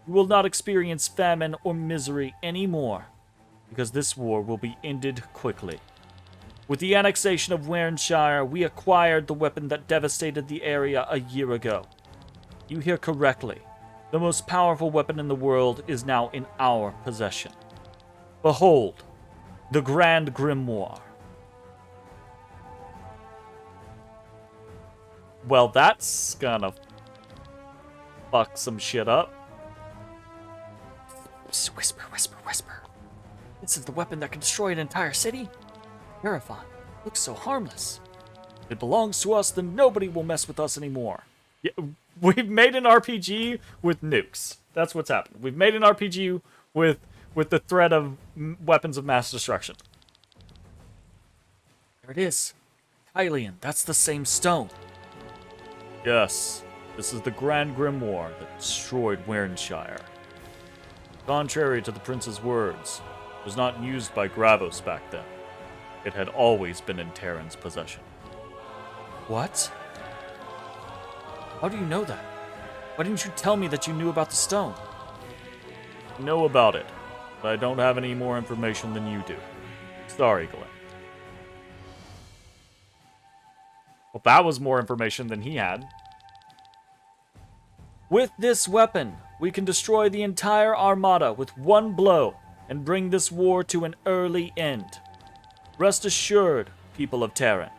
Speaker 1: You will not experience famine or misery anymore, because this war will be ended quickly. With the annexation of Wernshire, we acquired the weapon that devastated the area a year ago. You hear correctly. The most powerful weapon in the world is now in our possession. Behold, the Grand Grimoire. Well, that's gonna fuck some shit up.
Speaker 2: Whisper, whisper, whisper. This is the weapon that can destroy an entire city? Terrifying. Looks so harmless.
Speaker 1: If it belongs to us, then nobody will mess with us anymore. Yeah, we've made an RPG with nukes. That's what's happened. We've made an RPG with the threat of weapons of mass destruction.
Speaker 2: There it is. Hylian, that's the same stone.
Speaker 1: Yes, this is the Grand Grimoire that destroyed Wernshire. Contrary to the prince's words, it was not used by Gravos back then. It had always been in Terran's possession.
Speaker 2: What? How do you know that? Why didn't you tell me that you knew about the stone?
Speaker 1: I know about it, but I don't have any more information than you do. Sorry, Glenn. Well, that was more information than he had. With this weapon, we can destroy the entire Armada with one blow and bring this war to an early end. Rest assured, people of Terran,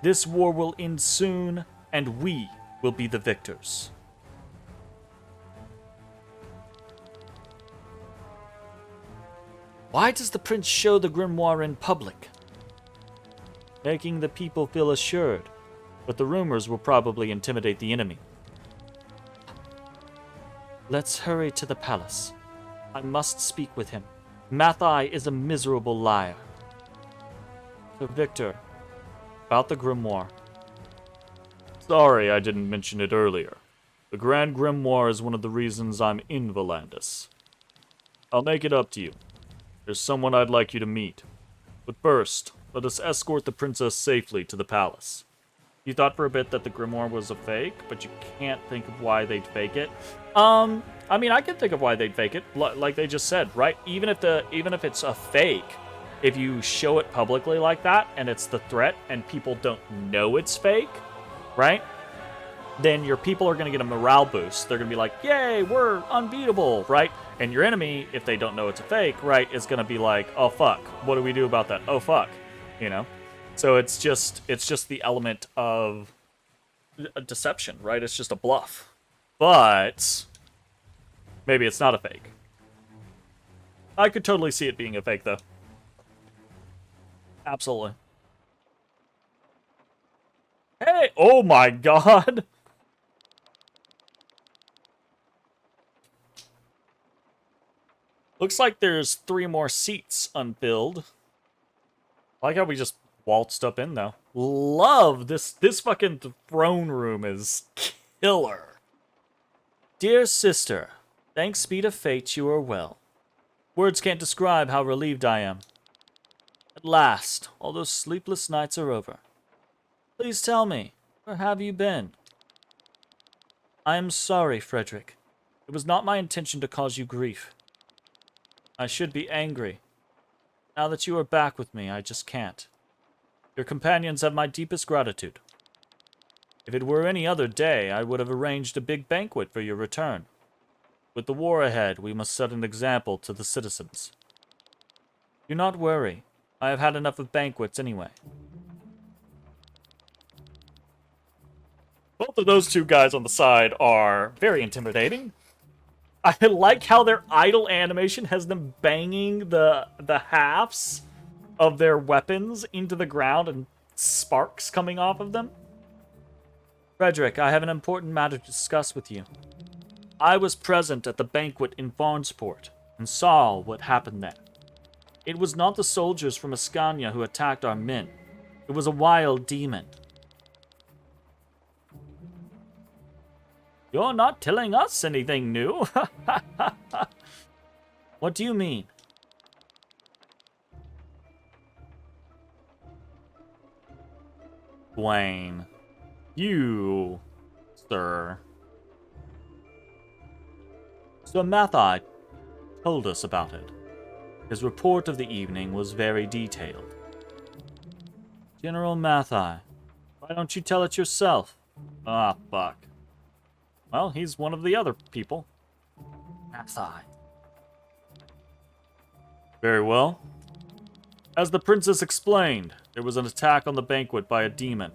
Speaker 1: this war will end soon, and we will be the victors. Why does the prince show the grimoire in public? Making the people feel assured, but the rumors will probably intimidate the enemy. Let's hurry to the palace. I must speak with him. Mathai is a miserable liar. So Victor, about the grimoire. Sorry I didn't mention it earlier. The Grand Grimoire is one of the reasons I'm in Volandis. I'll make it up to you. There's someone I'd like you to meet. But first, let us escort the princess safely to the palace. You thought for a bit that the grimoire was a fake, but you can't think of why they'd fake it. I mean, I can think of why they'd fake it, like they just said, right? Even if it's a fake, if you show it publicly like that, and it's the threat, and people don't know it's fake, right? Then your people are going to get a morale boost. They're going to be like, yay, we're unbeatable, right? And your enemy, if they don't know it's a fake, right, is going to be like, oh, fuck, what do we do about that? Oh, fuck, you know? So it's just the element of a deception, right? It's just a bluff. But maybe it's not a fake. I could totally see it being a fake, though. Absolutely. Hey! Oh my god! Looks like there's 3 more seats unfilled. I like how we just waltzed up in, though. Love this. This fucking throne room is killer. Dear sister, thanks be to fate you are well. Words can't describe how relieved I am. At last, all those sleepless nights are over. Please tell me, where have you been? I am sorry, Frederick. It was not my intention to cause you grief. I should be angry. Now that you are back with me, I just can't. Your companions have my deepest gratitude. If it were any other day, I would have arranged a big banquet for your return. With the war ahead, we must set an example to the citizens. Do not worry. I have had enough of banquets anyway. Both of those 2 guys on the side are very intimidating. I like how their idle animation has them banging the halves of their weapons into the ground and sparks coming off of them. Frederick, I have an important matter to discuss with you. I was present at the banquet in Farnsport and saw what happened there. It was not the soldiers from Ascania who attacked our men. It was a wild demon. You're not telling us anything new. What do you mean? Dwayne. You, sir. Sir Mathai told us about it. His report of the evening was very detailed. General Mathai, why don't you tell it yourself? Ah, fuck. Well, he's one of the other people. Mathai. Very well. As the princess explained, there was an attack on the banquet by a demon.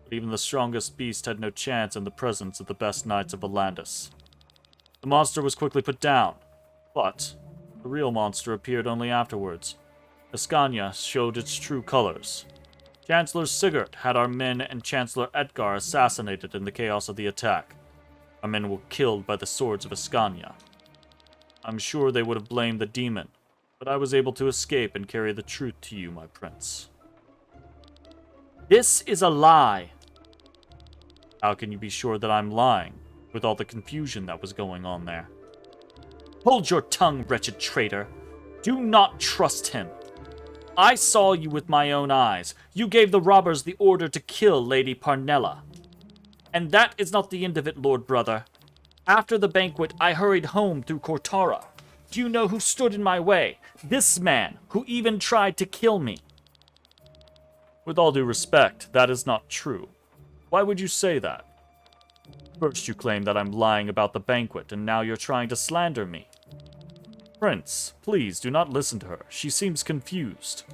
Speaker 1: But even the strongest beast had no chance in the presence of the best knights of Volandis. The monster was quickly put down, but the real monster appeared only afterwards. Ascania showed its true colors. Chancellor Sigurd had our men and Chancellor Edgar assassinated in the chaos of the attack. Our men were killed by the swords of Ascania. I'm sure they would have blamed the demon, but I was able to escape and carry the truth to you, my prince. This is a lie. How can you be sure that I'm lying, with all the confusion that was going on there? Hold your tongue, wretched traitor. Do not trust him. I saw you with my own eyes. You gave the robbers the order to kill Lady Parnella. And that is not the end of it, Lord Brother. After the banquet, I hurried home through Cortara. Do you know who stood in my way? This man, who even tried to kill me. With all due respect, that is not true. Why would you say that? First you claim that I'm lying about the banquet, and now you're trying to slander me. Prince, please do not listen to her. She seems confused.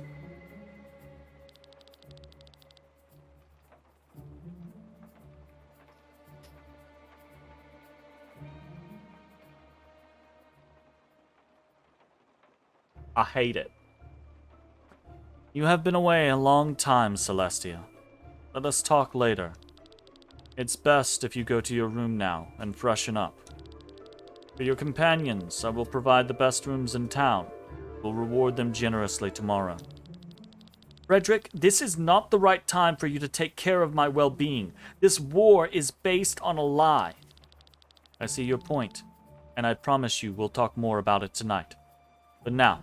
Speaker 1: I hate it. You have been away a long time, Celestia. Let us talk later. It's best if you go to your room now and freshen up. For your companions, I will provide the best rooms in town. We'll reward them generously tomorrow. Frederick, this is not the right time for you to take care of my well-being. This war is based on a lie. I see your point, and I promise you we'll talk more about it tonight. But now,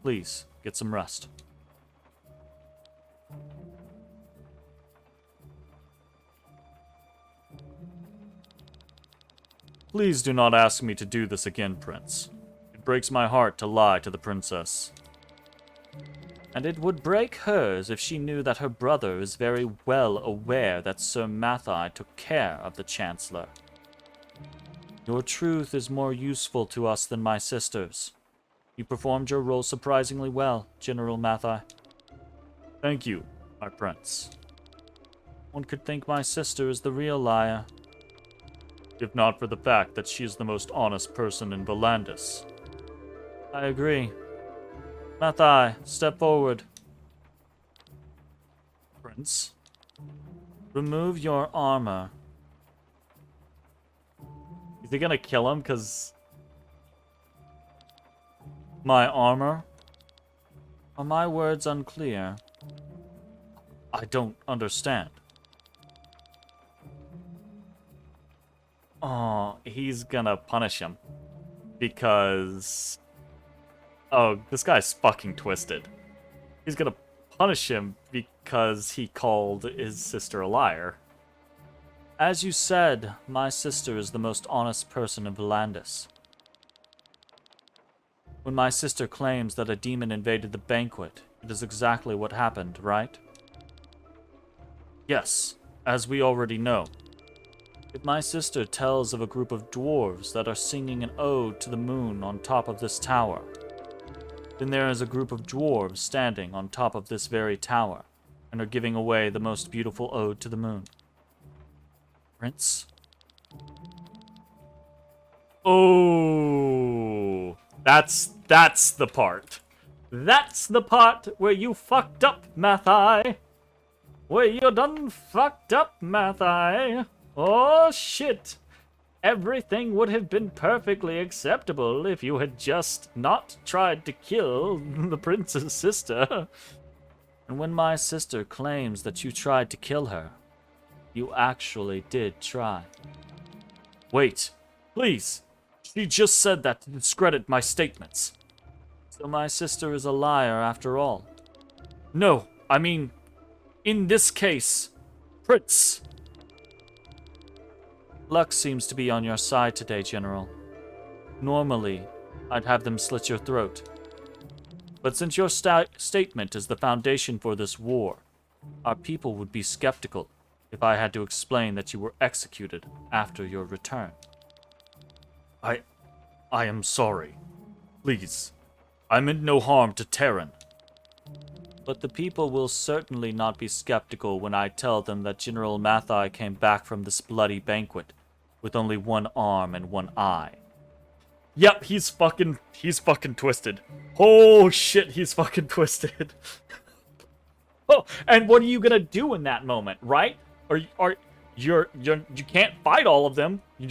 Speaker 1: please, get some rest. Please do not ask me to do this again, Prince. It breaks my heart to lie to the princess. And it would break hers if she knew that her brother is very well aware that Sir Mathai took care of the Chancellor. Your truth is more useful to us than my sister's. You performed your role surprisingly well, General Mathai. Thank you, my prince. One could think my sister is the real liar. If not for the fact that she is the most honest person in Volandis. I agree. Mathai, step forward. Prince, remove your armor. Is he gonna kill him? Because my armor? Are my words unclear? I don't understand. Oh, he's gonna punish him. Because... Oh, this guy's fucking twisted. He's gonna punish him because he called his sister a liar. As you said, my sister is the most honest person in Volandis. When my sister claims that a demon invaded the banquet, it is exactly what happened, right? Yes, as we already know. If my sister tells of a group of dwarves that are singing an ode to the moon on top of this tower, then there is a group of dwarves standing on top of this very tower and are giving away the most beautiful ode to the moon. Prince? Oh, that's the part. That's the part where you fucked up, Mathai. Where you done fucked up, Mathai. Oh, shit. Everything would have been perfectly acceptable if you had just not tried to kill the prince's sister. And when my sister claims that you tried to kill her, you actually did try. Wait, please. She just said that to discredit my statements. So my sister is a liar after all. No, I mean, in this case, Prince. Luck seems to be on your side today, General. Normally, I'd have them slit your throat. But since your statement is the foundation for this war, our people would be skeptical if I had to explain that you were executed after your return. I am sorry. Please, I meant no harm to Terran. But the people will certainly not be skeptical when I tell them that General Mathai came back from this bloody banquet with only one arm and one eye. Yep, he's fucking twisted. Oh shit, he's fucking twisted. Oh, and what are you gonna do in that moment, right? You can't fight all of them. You